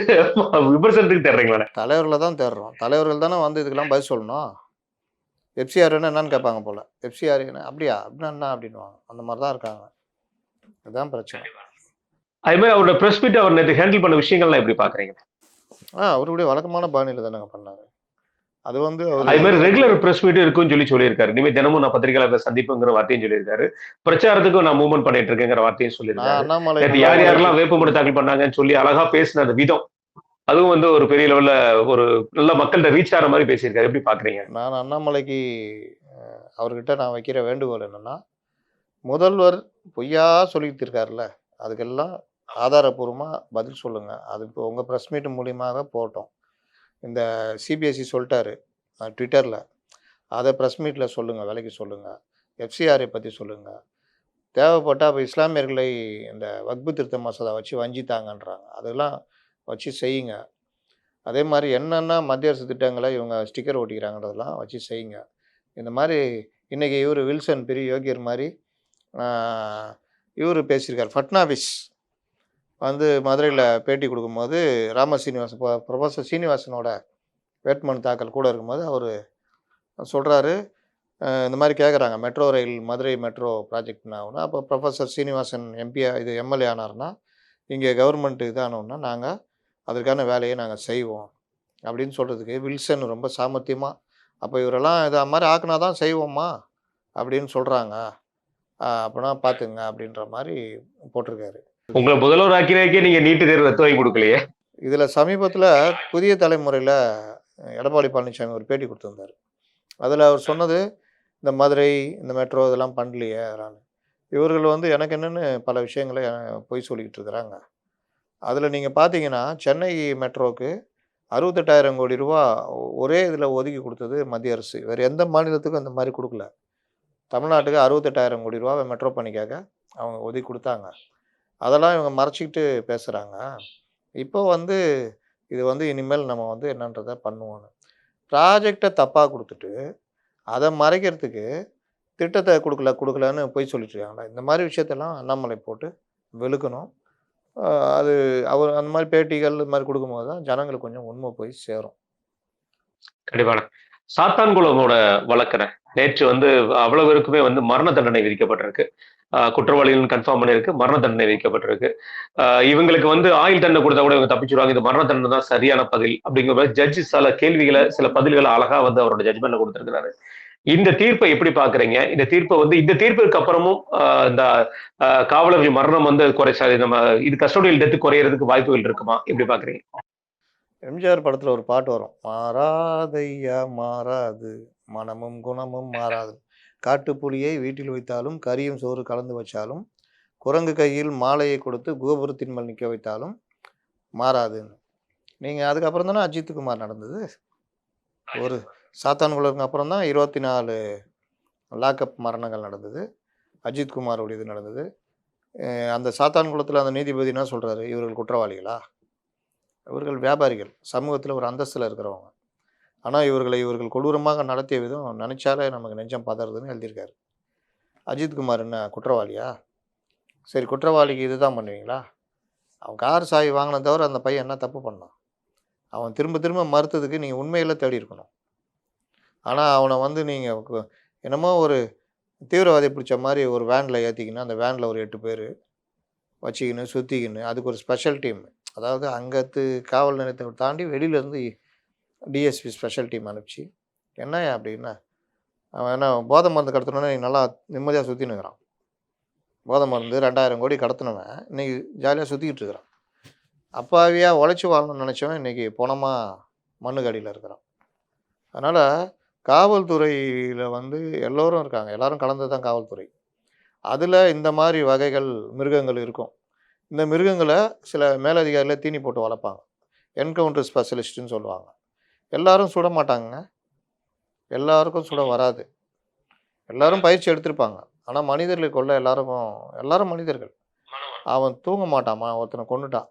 விமர்சனத்துக்கு தேடுறீங்களா? தலைவர்ல தான் தேடுறோம். தலைவர்கள் தானே வந்து இதுக்கெல்லாம் பதில் சொல்லணும். எஃப்சிஆர்ஏன்னா என்னன்னு கேட்பாங்க போல. எஃப்சிஆர்ஏன்னா அப்படியா அப்படின்னா என்ன அப்படின்னுவாங்க. அந்த மாதிரி தான் இருக்காங்க. அதுதான் பிரச்சனை. அதே மாதிரி அவரோட பிரஸ் மீட் அவர் நேற்று ஹேண்டில் பண்ண விஷயங்கள்லாம் எப்படி பாக்குறீங்க? அவருடைய வழக்கமான பாணியில தானே பண்ணாரு. அது வந்து அதே மாதிரி ரெகுலர் பிரஸ் மீட் இருக்குன்னு சொல்லியிருக்காரு. இனிமே தினமும் நான் பத்திரிகையாளர் சந்திப்புங்கிற வார்த்தையும் சொல்லியிருக்காரு. பிரச்சாரத்துக்கும் நான் மூவ்மெண்ட் பண்ணிட்டு இருக்கேங்கிற வார்த்தையும் சொல்லியிருக்காரு. யார் யாரெல்லாம் வேட்புமனு தாக்கல் பண்ணாங்கன்னு சொல்லி அழகா பேசின அந்த விதம், அதுவும் வந்து ஒரு பெரிய லெவல்ல ஒரு நல்ல மக்கள்கிட்ட ரீச் ஆகிற மாதிரி பேசியிருக்காரு. எப்படி பாக்குறீங்க? நான் அண்ணாமலைக்கு அவர்கிட்ட நான் வைக்கிற வேண்டுகோள் என்னன்னா, முதல்வர் பொய்யா சொல்லிட்டு இருக்காருல்ல, அதுக்கெல்லாம் ஆதாரப்பூர்வமா பதில் சொல்லுங்க. அது இப்போ உங்க பிரஸ் மீட் மூலியமாக போகட்டும். இந்த சிபிஎஸ்இ சொல்ட்டாரு ட்விட்டர்ல. அத பிரஸ் மீட்ல சொல்லுங்க, விளக்கி சொல்லுங்க. எஃப்சிஆரை பத்தி சொல்லுங்க. தேவைப்பட்டா அப்ப இஸ்லாமியர்களை இந்த வக்பு திருத்த மசோதா வச்சு வஞ்சித்தாங்கன்றாங்க. அதெல்லாம் வச்சு செய்யுங்க. அதே மாரி என்னென்ன மத்திய அரசு திட்டங்கள இவங்க ஸ்டிக்கர் ஒட்டிக்கிறாங்கன்றதெல்லாம் வச்சு செய்யுங்க. இந்த மாரி இன்னைக்கு இவரு வில்சன் பெரிய யோகியர் மாரி ஆ இவரு பேசியிருக்காரு. ஃபட்னாவிஸ் வந்து மதுரையில பேட்டி குடுக்கும்போது, சீனிவாசன் புரொஃபசர் சீனிவாசனோட வேட்புமனு தாக்கல் கூட இருக்கும்போது அவரு சொல்றாரு, இந்த மாரி கேட்குறாங்க. Metro rail Madurai metro project என்ன ஆகும்னா, அப்போ புரொஃபசர் சீனிவாசன் எம்எல்ஏ ஆனாருன்னா, இங்க கவர்மெண்ட் இதானோன்னா, நாங்க அதற்கான வேலைய நாங்க செய்வோம். அப்படின்னு சொல்றதுக்கு வில்சன் ரொம்ப சாமர்த்தியமா, அப்ப இவரெல்லாம் இத மாரி ஆக்குனா தான் செய்வோமா? அப்படின்னு சொல்றாங்க. அப்பன்னா பார்த்துக்கங்க அப்படின்ற மாரி போட்டிருக்காரு. உங்கள முதல்வர் ஆக்கினதுக்கே நீங்க நீட் தேர்வு ரத்து வாங்கி குடுக்கலையே! இதுல சமீபத்தில புதிய தலைமுறையில எடப்பாடி பழனிசாமி ஒரு பேட்டி குடுத்திருந்தாரு. அதுல அவர் சொன்னது, இந்த மதுரை, இந்த மெட்ரோ இதெல்லாம் பண்ணலையே அதெல்லாம். இவர்கள் வந்து எனக்கு என்னன்னு பல விஷயங்கள பொய் சொல்லிக்கிட்டு இருக்கிறாங்க. அதுல நீங்க பார்த்தீங்கன்னா, சென்னை மெட்ரோக்கு ரூ. 68,000 கோடி ஒரே இதுல ஒதுக்கி குடுத்தது மத்திய அரசு. வேற எந்த மாநிலத்துக்கும் அந்த மாரி குடுக்கல. தமிழ்நாட்டுக்கு ரூ. 68,000 கோடி மெட்ரோ பணிக்காக அவங்க ஒதுக்கி குடுத்தாங்க. அதெல்லாம் இவங்க மறைச்சுக்கிட்டு பேசுறாங்க. இப்போ வந்து இது வந்து இனிமேல் நம்ம வந்து என்னன்றத பண்ணுவோன்னு. ப்ராஜெக்ட்ட தப்பா குடுத்துட்டு, அத மறைக்கிறதுக்கு திட்டத்த குடுக்கலன்னு பொய் சொல்லிட்டு இருக்காங்கல்ல. இந்த மாரி விஷயத்தெல்லாம் அண்ணாமலை போட்டு வெளுக்கணும். அ அது அவர் அந்த மாரி பேட்டிகள் இது மாரி குடுக்கும்போது தான் ஜனங்களுக்கு கொஞ்சம் உண்மை போய் சேரும். கண்டிப்பான. சாத்தான்குளமோட வழக்குன. நேற்று வந்து அவ்வளவு பேருக்குமே வந்து மரண தண்டனை விதிக்கப்பட்டிருக்கு. குற்றவாளிகள்னு கன்ஃபார்ம் பண்ணியிருக்கு. மரண தண்டனை விதிக்கப்பட்டிருக்கு. இவங்களுக்கு வந்து ஆயுள் தண்டனை குடுத்தா கூட இவங்க தப்பிச்சுருவாங்க. இது மரண தண்டனை தான் சரியான பதில். அப்படிங்கிற மாரி ஜட்ஜ் சில கேள்விகள, சில பதில்கள அழகா வந்து அவரோட ஜட்ஜ்மெண்ட்ல குடுத்திருக்கிறாரு. இந்த தீர்ப்பை எப்படி பார்க்குறீங்க? இந்த தீர்ப்பிற்கு அப்புறமும் இந்த காவலர்கள் மரணம் வந்து சாரி நம்ம இது கஸ்டோடியல் டெத் குறையறதுக்கு வாய்ப்புகள் இருக்குமா? எப்படி பார்க்குறீங்க? எம்ஜிஆர் படத்துல ஒரு பாட்டு வரும். மாறாதையா மாறாது, மனமும் குணமும் மாறாது. காட்டுப்புலியை வீட்டில் வைத்தாலும், கறியும் சோறு கலந்து வச்சாலும், குரங்கு கையில் மாலையை கொடுத்து கோபுரத்தின் மேல் நிக்க வைத்தாலும் மாறாதுன்னு. நீங்க அதுக்கப்புறம் தானே அஜித் குமார் நடந்தது. ஒரு சாத்தான்குளருக்கு அப்புறம் தான் 24 லாக்அப் மரணங்கள் நடந்தது. அஜித் குமாரோட இது நடந்தது. அந்த சாத்தான்குளத்துல அந்த நீதிபதி என்ன சொல்றாரு? இவர்கள் குற்றவாளிகளா? இவர்கள் வியாபாரிகள். சமூகத்துல ஒரு அந்தஸ்துல இருக்கிறவங்க. ஆனா இவர்கள் கொடூரமாக நடத்திய விதம் நெனச்சாலே நமக்கு நெஞ்சம் பதறுதுன்னு எழுதியிருக்காரு. அஜித் குமார் என்ன குற்றவாளியா? சரி குற்றவாளிக்கு இதுதான் பண்ணுவீங்களா? அவன் கார் சாவி வாங்குனத தவிர அந்த பையன் என்ன தப்பு பண்ணான்? அவன் திரும்ப திரும்ப மறுத்ததுக்கு நீங்க உண்மையில தேடி இருக்கணும். ஆனா அவன வந்து நீங்க என்னமோ ஒரு தீவிரவாதி பிடிச்ச மாரி ஒரு வேன்ல ஏத்திக்கின்னு, அந்த வேன்ல ஒரு 8 பேரு வச்சுக்கின்னு, சுத்திக்கின்னு, அதுக்கு ஒரு ஸ்பெஷல் டீம். அதாவது அங்கத்து காவல் நிலையத்த தாண்டி வெளியில இருந்து டிஎஸ்பி ஸ்பெஷல் டீம் அனுப்பிச்சு, என்னய்யா அப்டின்னா, அவன் என்ன போதை மருந்து கடத்தணும்னா நீ நல்லா நிம்மதியா சுத்தின்னுருக்கிறான். போதை மருந்து 2000 கோடி கடத்துனவன், இன்னைக்கு ஜாலியா சுத்திக்கிட்டு இருக்கிறான். அப்பாவியா உழைச்சு வாழணும்னு நெனச்சவன், இன்னைக்கு பொணமா மண்ணுக்கு அடியில இருக்கிறான். அதனால காவல்துறையில வந்து எல்லோரும் இருக்காங்க. எல்லாரும் கலந்தது தான் காவல்துறை. அதுல இந்த மாரி வகைகள் மிருகங்கள் இருக்கும். இந்த மிருகங்கள சில மேலதிகாரிகள தீனி போட்டு வளர்ப்பாங்க. என்கவுண்டர் ஸ்பெஷலிஸ்ட்ன்னு சொல்லுவாங்க. எல்லாரும் சுட மாட்டாங்கங்க. எல்லாருக்கும் சுட வராது. எல்லாரும் பயிற்சி எடுத்திருப்பாங்க. ஆனா மனிதர்களை கொல்ல எல்லாரும் மனிதர்கள். அவன் தூங்க மாட்டான். ஒருத்தன கொன்னுட்டான்.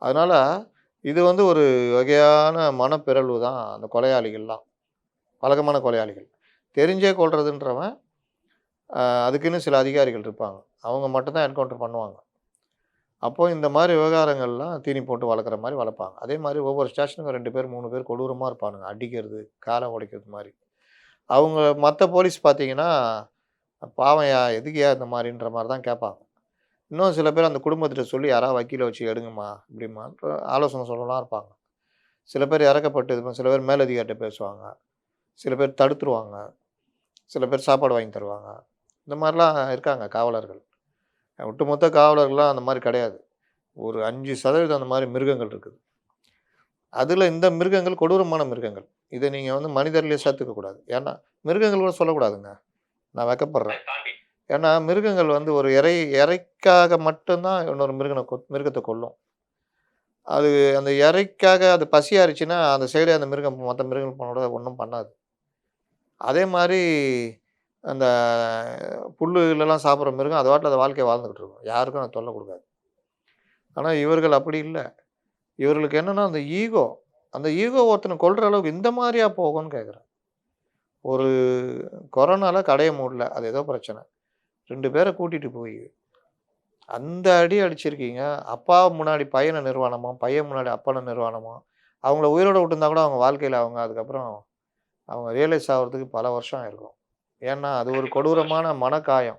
அதனால இது வந்து ஒரு வகையான மனப்பிறழ்வு தான் அந்த கொலையாளிகள்லாம். பழக்கமான கொலையாளிகள். தெரிஞ்சே கொல்றதுன்றவன், அதுக்குன்னு சில அதிகாரிகள் இருப்பாங்க. அவங்க மட்டும் தான் என்கவுண்டர் பண்ணுவாங்க. அப்போ இந்த மாரி விவகாரங்கள்லாம் தீனி போட்டு வளர்க்குற மாரி வளர்ப்பாங்க. அதே மாரி ஒவ்வொரு ஸ்டேஷனுக்கும் 2 பேர், 3 பேர் கொடூரமா இருப்பானுங்க. அடிக்கிறது, கால உடைக்கிறது மாரி. அவங்க மத்த போலீஸ் பார்த்தீங்கன்னா, "பாவம்யா, எதுக்குய்யா இந்த மாரின்ற" மாரி தான் கேட்பாங்க. இன்னும் சில பேர் அந்த குடும்பத்திட்ட சொல்லி, "யாராவது வக்கீல வச்சு எடுங்கம்மா" இப்படிம்மான்ற ஆலோசனை சொல்லலாம் இருப்பாங்க. சில பேர் இறக்கப்பட்டு சில பேர் மேலதிகாரிட்ட பேசுவாங்க. சில பேர் தடுத்துருவாங்க. சில பேர் சாப்பாடு வாங்கி தருவாங்க. இந்த மாரிலாம் இருக்காங்க காவலர்கள். ஒட்டுமொத்த காவலர்கள்லாம் அந்த மாரி கிடையாது. ஒரு 5% அந்த மாரி மிருகங்கள் இருக்குது. அதில் இந்த மிருகங்கள் கொடூரமான மிருகங்கள். இதை நீங்கள் வந்து மனிதர்லேயே சேர்த்துக்கக்கூடாது. ஏன்னா மிருகங்கள் கூட சொல்லக்கூடாதுங்க. நான் வெட்கப்படுறேன். ஏன்னா மிருகங்கள் வந்து ஒரு இறைக்காக மட்டும்தான் இன்னொரு மிருகத்தை கொல்லும். அது அந்த இறைக்காக அது பசியாறிச்சுன்னா, அந்த சைடே அந்த மிருகம் மத்த மிருகங்கள் போனோட ஒண்ணும் பண்ணாது. அதே மாரி அந்த புல்லுலலாம் சாப்பிடுற மிருகம் அது பாட்டுல அது வாழ்க்கைய வாழ்ந்துகிட்டு இருக்கும். யாருக்கும் அது தொல்ல குடுக்காது. ஆனா இவர்கள் அப்படி இல்ல. இவர்களுக்கு என்னன்னா அந்த ஈகோ. அந்த ஈகோ ஒருத்தன கொல்ற அளவுக்கு இந்த மாரியா போகும்ன்னு கேட்கிறேன். ஒரு கொரோனால கடைய மூடல. அது ஏதோ பிரச்சனை. 2 பேர கூட்டிட்டு போய் அந்த அடி அடிச்சிருக்கீங்க. அப்பா முன்னாடி பையன நிர்வாணமா, பையன் முன்னாடி அப்பன நிர்வாணமா. அவங்கள உயிரோட விட்டுருந்தா கூட அவங்க வாழ்க்கையில அவங்க அதுக்கப்புறம் அவங்க ரியலைஸ் ஆகுறதுக்கு பல வருஷம் ஆயிருக்கும். ஏன்னா, அது ஒரு கொடூரமான மனக்காயம்.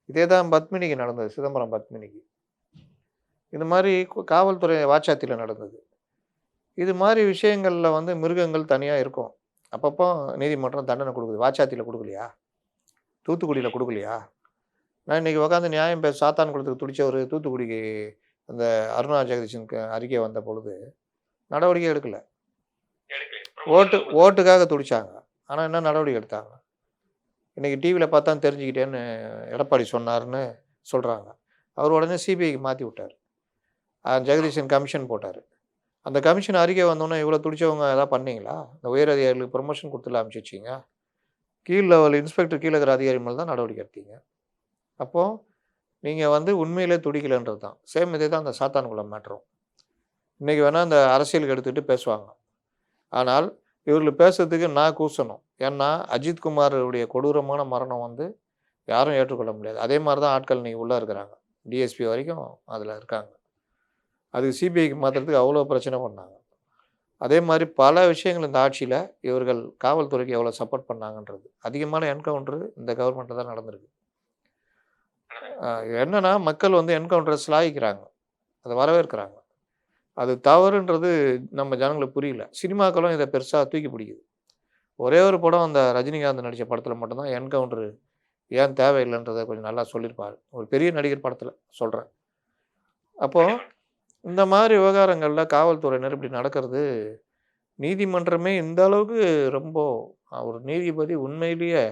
இதே தான் பத்மினிக்கு நடந்தது. சிதம்பரம் பத்மினிக்கு. இது மாரி காவல்துறை வாச்சாத்தில நடந்தது. இது மாரி விஷயங்கள்ல வந்து மிருகங்கள் தனியா இருக்கும். அப்பப்போ நீதிமன்றம் தண்டனை குடுக்குது. வாச்சாத்தில குடுக்கலையா? தூத்துக்குடியில குடுக்கலையா? நான் இன்னைக்கு உட்காந்து நியாயம் சாத்தான்குளத்துக்கு துடிச்சவரு தூத்துக்குடிக்கு அந்த அருணா ஜெகதீசனுக்கு அறிக்கை வந்த பொழுது நடவடிக்கை எடுக்கல. ஓட்டுக்காக துடிச்சாங்க. ஆனா என்ன நடவடிக்கை எடுத்தாங்க? இன்னைக்கு டிவில பார்த்தா தெரிஞ்சுக்கிட்டேன்னு எடப்பாடி சொன்னாருன்னு சொல்றாங்க. அவர் உடனே சிபிஐக்கு மாத்தி விட்டாரு. ஜெகதீசன் கமிஷன் போட்டாரு. அந்த கமிஷன் அறிக்கை வந்தோனே இவ்வளோ துடிச்சவங்க ஏதாவது பண்ணீங்களா? இந்த உயர் அதிகாரிகளுக்கு ப்ரமோஷன் குடுத்துல அனுப்பிச்சு வச்சீங்க. கீழ் லெவல் இன்ஸ்பெக்டர் கீழ இருக்கிற அதிகாரி மேல தான் நடவடிக்கை எடுத்தீங்க. அப்போ நீங்க வந்து உண்மையிலே துடிக்கலன்றது தான். சேம் இதே தான் அந்த சாத்தான்குளம் மேட்டரும். இன்னைக்கு வேணா அந்த அரசியலுக்கு எடுத்துக்கிட்டு பேசுவாங்க. ஆனால் இவர்கள் பேசுறதுக்கு நான் கூசணும். ஏன்னா, அஜித் குமாருடைய கொடூரமான மரணம் வந்து யாரும் ஏற்றுக்கொள்ள முடியாது. அதே மாரி தான் ஆட்கள் இன்னைக்கு உள்ள இருக்கிறாங்க. டிஎஸ்பி வரைக்கும் அதுல இருக்காங்க. அதுக்கு சிபிஐக்கு மாத்துறதுக்கு அவ்வளோ பிரச்சனை பண்ணாங்க. அதே மாரி பல விஷயங்கள் இந்த ஆட்சியில இவர்கள் காவல்துறைக்கு எவ்வளோ சப்போர்ட் பண்ணாங்கன்றது. அதிகமான என்கவுண்டர் இந்த கவர்மெண்ட்ல தான் நடந்திருக்கு. அ என்னன்னா மக்கள் வந்து என்கவுண்டர சிலாகிக்கிறாங்க. அத வரவேற்கிறாங்க. அது தவறுன்றது நம்ம ஜனங்களுக்கு புரியல. சினிமாக்களும் இத பெருசா தூக்கி பிடிக்குது. ஒரே ஒரு படம் அந்த ரஜினிகாந்த் நடிச்ச படத்துல மட்டும் தான் என்கவுண்டர் ஏன் தேவையில்லன்றத கொஞ்சம் நல்லா சொல்லியிருப்பாரு. ஒரு பெரிய நடிகர் படத்துல சொல்றேன். அப்போ இந்த மாரி விவகாரங்கள்ல காவல்துறையினர் இப்படி நடக்கிறது, நீதிமன்றமே இந்த அளவுக்கு ரொம்ப ஒரு நீதிபதி உண்மையிலேயே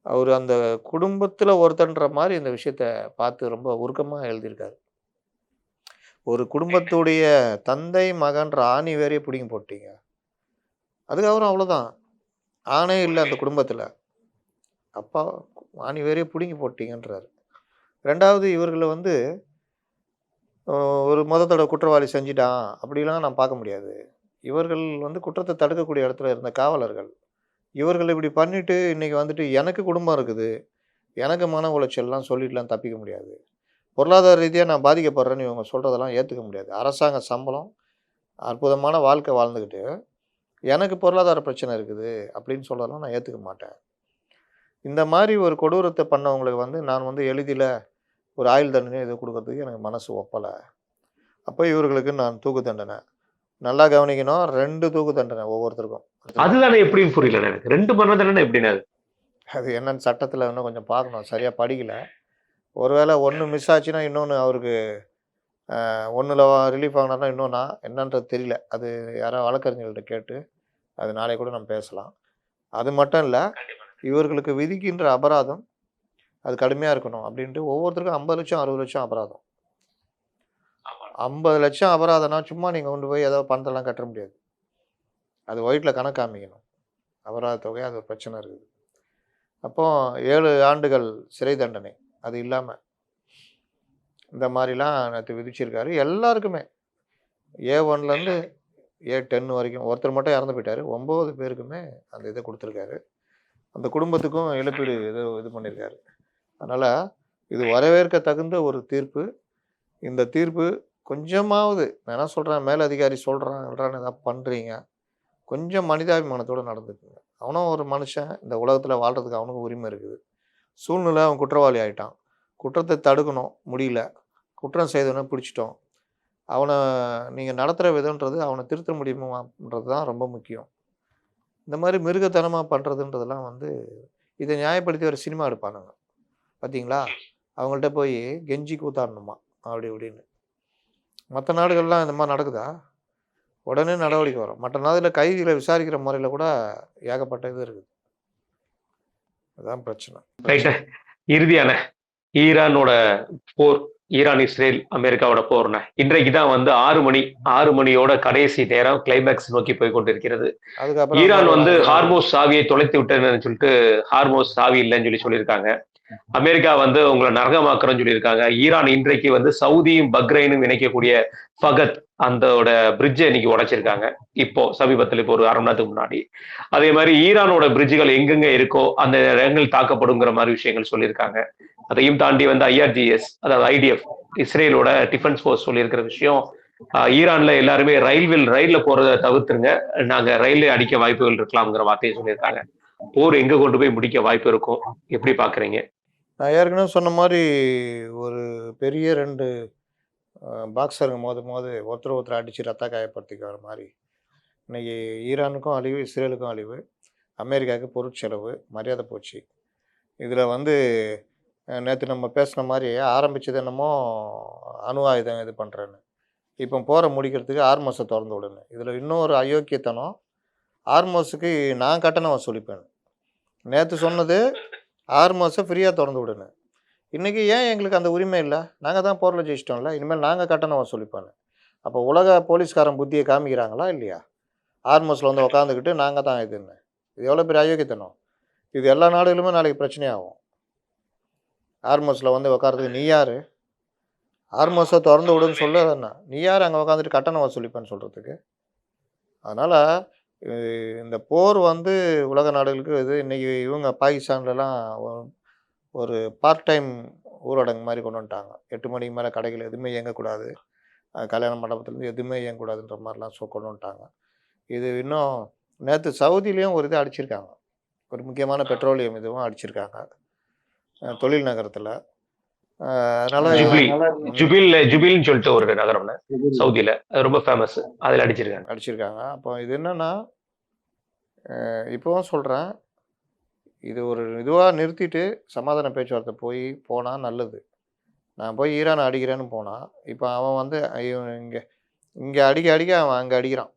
அவரு அந்த குடும்பத்துல ஒருத்தன்ற மாரி இந்த விஷயத்த பார்த்து ரொம்ப உருக்கமா எழுதியிருக்காரு. ஒரு குடும்பத்துடைய தந்தை, மகன்ற ஆணி வேரையே புடுங்கி போட்டீங்க. அதுக்கப்புறம் அவ்வளோதான். ஆணே இல்ல அந்த குடும்பத்துல. அப்பா ஆணி வேரையே புடுங்கி போட்டீங்கன்றாரு. 2வது இவர்கள வந்து அ ஒரு தடவ குற்றவாளி செஞ்சுட்டான், அப்படிலாம் நான் பார்க்க முடியாது. இவர்கள் வந்து குற்றத்த தடுக்கக்கூடிய இடத்துல இருந்த காவலர்கள். இவர்கள் இப்படி பண்ணிட்டு இன்னைக்கு வந்துட்டு எனக்கு குடும்பம் இருக்குது. எனக்கு மன உளைச்சல்லாம் சொல்லிட்டுலாம் தப்பிக்க முடியாது. பொருளாதார ரீதியா நான் பாதிக்கப்படுறேன்னு இவங்க சொல்றதெல்லாம் ஏத்துக்க முடியாது. அரசாங்க சம்பளம், அற்புதமான வாழ்க்கை வாழ்ந்துகிட்டு, எனக்கு பொருளாதார பிரச்சனை இருக்குது அப்படின்னு சொல்றதெல்லாம் நான் ஏத்துக்க மாட்டேன். இந்த மாரி ஒரு கொடூரத்த பண்ணவங்களுக்கு வந்து நான் வந்து எளிதில ஒரு ஆயுள் தண்டனை எதுவும் குடுக்கறதுக்கு எனக்கு மனசு ஒப்பல. அப்ப இவர்களுக்கு நான் தூக்கு தண்டனை. நல்லா கவனிக்கணும். 2 தூக்கு தண்டனை ஒவ்வொருத்தருக்கும். அதுதானே எப்படின்னு புரியல எனக்கு. 2 மரண தண்டனை எப்படிண்ணே அது? அது என்னன்னு சட்டத்துல இன்னும் கொஞ்சம் பார்க்கணும். சரியா படிக்கல. ஒருவேள 1 மிஸ் ஆச்சுன்னா, இன்னொன்னு அவருக்கு 1ல ரிலீஃப் ஆகுனாருன்னா, இன்னொன்னா என்னன்றது தெரியல. அது யாரோ வழக்கறிஞர்கள்ட்ட கேட்டு, அது நாளைக்கு கூட நம்ம பேசலாம். அது மட்டும் இல்ல, இவர்களுக்கு விதிக்கின்ற அபராதம், அது கடுமையா இருக்கணும் அப்படின்ட்டு ஒவ்வொருத்தருக்கும் 50,00,000 60,00,000 அபராதம். 50,00,000 அபராதம்னா, சும்மா நீங்க கொண்டு போய் ஏதோ பணத்தெல்லாம் கட்ட முடியாது. அது ஒயிட்ல கணக்கு காமிக்கணும். அபராத தொகை அது ஒரு பிரச்சனை இருக்குது. அப்போ 7 ஆண்டுகள் சிறை தண்டனை. அது இல்லாம, இந்த மாரிலாம் நேத்து விதிச்சிருக்காரு. எல்லாருக்குமே A1லேருந்து A10 வரைக்கும். ஒருத்தர் மட்டும் இறந்து போயிட்டாரு. 9 பேருக்குமே அந்த இத குடுத்துருக்காரு. அந்த குடும்பத்துக்கும் இழப்பீடு இது பண்ணியிருக்காரு. அதனால இது வரவேற்க தகுந்த ஒரு தீர்ப்பு. இந்த தீர்ப்பு கொஞ்சமாவது நான் என்ன சொல்றேன், மேலதிகாரி சொல்றான்னு ஏதாவது பண்றீங்க. கொஞ்சம் மனிதாபிமானத்தோட நடந்துக்கங்க. அவனும் ஒரு மனுஷன். இந்த உலகத்துல வாழ்றதுக்கு அவனுக்கும் உரிமை இருக்குது. சூழ்நிலை அவன் குற்றவாளி ஆயிட்டான். குற்றத்த தடுக்கணும். முடியல. குற்றம் செய்தவன பிடிச்சிட்டோம். அவன நீங்க நடத்துற விதம்ன்றது அவன திருத்த முடியுமான்றது தான் ரொம்ப முக்கியம். இந்த மாரி மிருகத்தனமா பண்றதுன்றதெல்லாம் வந்து இத நியாயப்படுத்தி ஒரு சினிமா எடுப்பானுங்க. பார்த்தீங்களா? அவங்கள்ட்ட போய் கெஞ்சி கூத்தாடணுமா, அப்படி இப்படின்னு. மத்த நாடுகள்லாம் இந்த மாரி நடக்குதா? உடனே நடவடிக்கை வரும். மற்ற நாடுல கைதிகளை விசாரிக்கிற முறையில் கூட ஏகப்பட்ட இது இருக்குது. அதுதான் பிரச்சனை. ரைட்டு. இறுதியான ஈரானோட போர், ஈரான், இஸ்ரேல், அமெரிக்காவோட போர்னா இன்றைக்கு தான் வந்து 6 மணியோட கடைசி நேரம் கிளைமேக்ஸ் நோக்கி போய் கொண்டிருக்கிறது. அதுக்கப்புறம் ஈரான் வந்து ஹார்மோஸ் சாவியை தொலைத்து விட்டேன்னு சொல்லிட்டு ஹார்மோஸ் சாவி இல்லைன்னு சொல்லியிருக்காங்க. அமெரிக்கா வந்து உங்களை நரகமாக்குறோம்னு சொல்லியிருக்காங்க. ஈரான் இன்றைக்கு வந்து சவுதியும் பக்ரைனும் இணைக்கக்கூடிய ஃபகத் அந்தோட பிரிட்ஜை இன்னைக்கு உடைச்சிருக்காங்க. இப்போ சமீபத்தில் இப்போ ஒரு 1/2 மணி நேரத்துக்கு முன்னாடி. அதே மாதிரி ஈரானோட பிரிட்ஜுகள் எங்கெங்க இருக்கோ அந்த இடங்கள் தாக்கப்படுங்கிற மாதிரி விஷயங்கள் சொல்லியிருக்காங்க. அதையும் தாண்டி வந்து IRGS, அதாவது IDF, இஸ்ரேலோட டிஃபென்ஸ் ஃபோர்ஸ் சொல்லியிருக்கிற விஷயம், ஈரான்ல எல்லாருமே ரயில்ல போறதை தவிர்த்துருங்க, நாங்க ரயில்ல அடிக்க வாய்ப்புகள் இருக்கலாம்ங்கிற வார்த்தையை சொல்லியிருக்காங்க. போர் எங்க கொண்டு போய் முடிக்க வாய்ப்பு இருக்கும், எப்படி பாக்குறீங்க? நான் ஏற்கனவே சொன்ன மாதிரி ஒரு பெரிய 2 பாக்ஸருங்க மோது ஒருத்தர் அடித்து ரத்த காயப்படுத்திக்கிற மாதிரி இன்னைக்கு ஈரானுக்கும் அழிவு, இஸ்ரேலுக்கும் அழிவு, அமெரிக்காவுக்கு பொருட்செலவு, மரியாதை போச்சு. இதில் வந்து நேற்று நம்ம பேசின மாதிரி ஆரம்பித்தது என்னமோ அணு ஆயுதம் இது பண்ணுறேன்னு, இப்போ போரை முடிக்கிறதுக்கு ஆர்மோஸை திறந்து விடணும். இதில் இன்னொரு அயோக்கியத்தனம், ஆர்மோஸுக்கு நான் கட்டணம் வசூலிப்பேன். நேற்று சொன்னது ஆர்மோஸை ஃப்ரீயாக திறந்து விடணும். இன்றைக்கி ஏன் எங்களுக்கு அந்த உரிமை இல்லை? நாங்கள் தான் போரில் ஜெயிச்சிட்டோம்ல, இனிமேல் நாங்கள் கட்டணம் வசூலிப்பேன். அப்போ உலக போலீஸ்காரன் புத்தியை காமிக்கிறாங்களா இல்லையா? ஆர்மோஸில் வந்து உக்காந்துக்கிட்டு நாங்கள் தான் இதுன்னு. இது எவ்வளோ பெரிய அயோக்கியத்தனம். இது எல்லா நாடுகளுமே நாளைக்கு பிரச்சனையாகும். ஆர்மோஸில் வந்து உட்காரதுக்கு நீ யார்? ஆர்மோஸை திறந்து விடுன்னு சொல்ல, நீ யார் அங்கே உட்காந்துட்டு கட்டணம் வசூலிப்பேன்னு சொல்கிறதுக்கு? அதனால் இந்த போர் வந்து உலக நாடுகளுக்கு இது. இன்றைக்கி இவங்க பாகிஸ்தான்லலாம் ஒரு பார்ட் டைம் ஊரடங்கு மாதிரி கொண்டு வந்துட்டாங்க. 8 மணிக்கு மேலே கடைகள் எதுவுமே இயங்கக்கூடாது, கல்யாண மண்டபத்துலேருந்து எதுவுமே இயங்கக்கூடாதுன்ற மாதிரிலாம் கொண்டு வந்துட்டாங்க. இது இன்னும் நேற்று சவுதியிலையும் ஒரு இது அடிச்சிருக்காங்க, ஒரு முக்கியமான பெட்ரோலியம் இதுவும் அடிச்சிருக்காங்க தொழில் நகரத்தில். அதனால் ஜுபில்னு சொல்லிட்டு ஒரு நகரம்ல சவுதியில் ரொம்ப ஃபேமஸ், அதில் அடிச்சிருக்காங்க. அப்போ இது என்னன்னா, இப்போவும் சொல்கிறேன், இது ஒரு இதுவாக நிறுத்திட்டு சமாதான பேச்சுவார்த்தை போனால் நல்லது. நான் போய் ஈரான் அடிக்கிறேன்னு போனால், இப்போ அவன் வந்து இங்கே அடிக்க அவன் அங்கே அடிக்கிறான்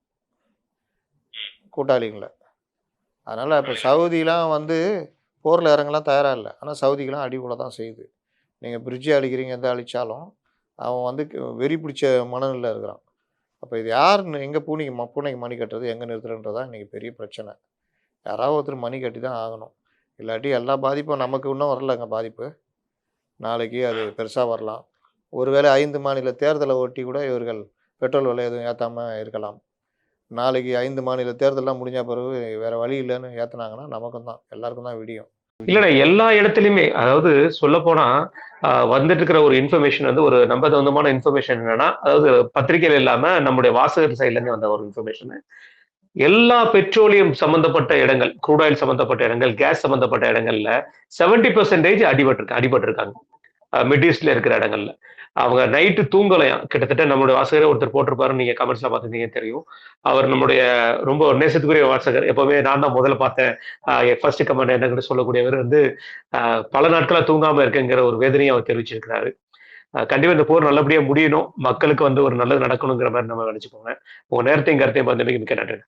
கூட்டாளிங்களை. அதனால் இப்போ சவுதிலாம் வந்து போரில் இறங்கலாம் தயாராக இல்லை, ஆனால் சவுதிக்கெலாம் அடிக்குள்ள தான் செய்யுது. நீங்கள் பிரிட்ஜை அடிக்கிறீங்க, எந்த அழித்தாலும் அவன் வந்து வெறி பிடிச்ச மனநிலையில் இருக்கிறான். அப்போ இது யாருன்னு எங்கே பூனைக்கு மணி கட்டுறது, எங்கே நிறுத்துறதுன்றதான் இன்றைக்கி பெரிய பிரச்சனை. யாராவது ஒருத்தர் மணி கட்டி தான் ஆகணும். இல்லாட்டி எல்லா பாதிப்பும் நமக்கு இன்னும் வரலங்க பாதிப்பு, நாளைக்கு அது பெருசாக வரலாம். ஒருவேளை 5 மாநில தேர்தலை ஒட்டி கூட இவர்கள் பெட்ரோல் விலை எதுவும் ஏற்றாமல் இருக்கலாம். நாளைக்கு 5 மாநில தேர்தலாம் முடிஞ்ச பிறகு வேறு வழி இல்லைன்னு ஏற்றுனாங்கன்னா நமக்கும் தான், எல்லாருக்கும் தான் விடியும். இல்லைண்ணா, எல்லா இடத்துலையுமே, அதாவது சொல்ல போனா வந்துட்டு இருக்கிற ஒரு இன்ஃபர்மேஷன் வந்து ஒரு நம்பத்தகுந்தமான இன்ஃபர்மேஷன் என்னன்னா, அதாவது பத்திரிகைகள் இல்லாம நம்முடைய வாசகர் சைட்லேருந்து வந்த ஒரு இன்ஃபர்மேஷன், எல்லா பெட்ரோலியம் சம்பந்தப்பட்ட இடங்கள், க்ரூட் ஆயில் சம்பந்தப்பட்ட இடங்கள், கேஸ் சம்பந்தப்பட்ட இடங்கள்ல 70% அடிபட்டிருக்காங்க. மிட் ஈஸ்ட்ல இருக்கிற இடங்கள்ல அவங்க நைட்டு தூங்கலையாம். கிட்டத்தட்ட நம்மளுடைய வாசகரை ஒருத்தர் போட்டிருப்பாரு, நீங்க கமெண்ட்ஸ்ல பார்த்துருந்தீங்க தெரியும். அவர் நம்முடைய ரொம்ப நேசத்துக்குரிய வாசகர், எப்பவுமே நான் தான் முதல்ல பார்த்தேன் ஃபர்ஸ்ட் கமெண்ட் என்னன்னு சொல்லக்கூடியவர் வந்து பல நாட்களா தூங்காம இருக்குங்கிற ஒரு வேதனையை அவர் தெரிவிச்சிருக்கிறாரு. கண்டிப்பா இந்த போர் நல்லபடியா முடியணும், மக்களுக்கு வந்து ஒரு நல்லது நடக்கணுங்கிற மாதிரி நம்ம நினைச்சுக்கோங்க. உங்க நேரத்தையும் கருத்தையும் பார்த்து மிக்க நன்றி.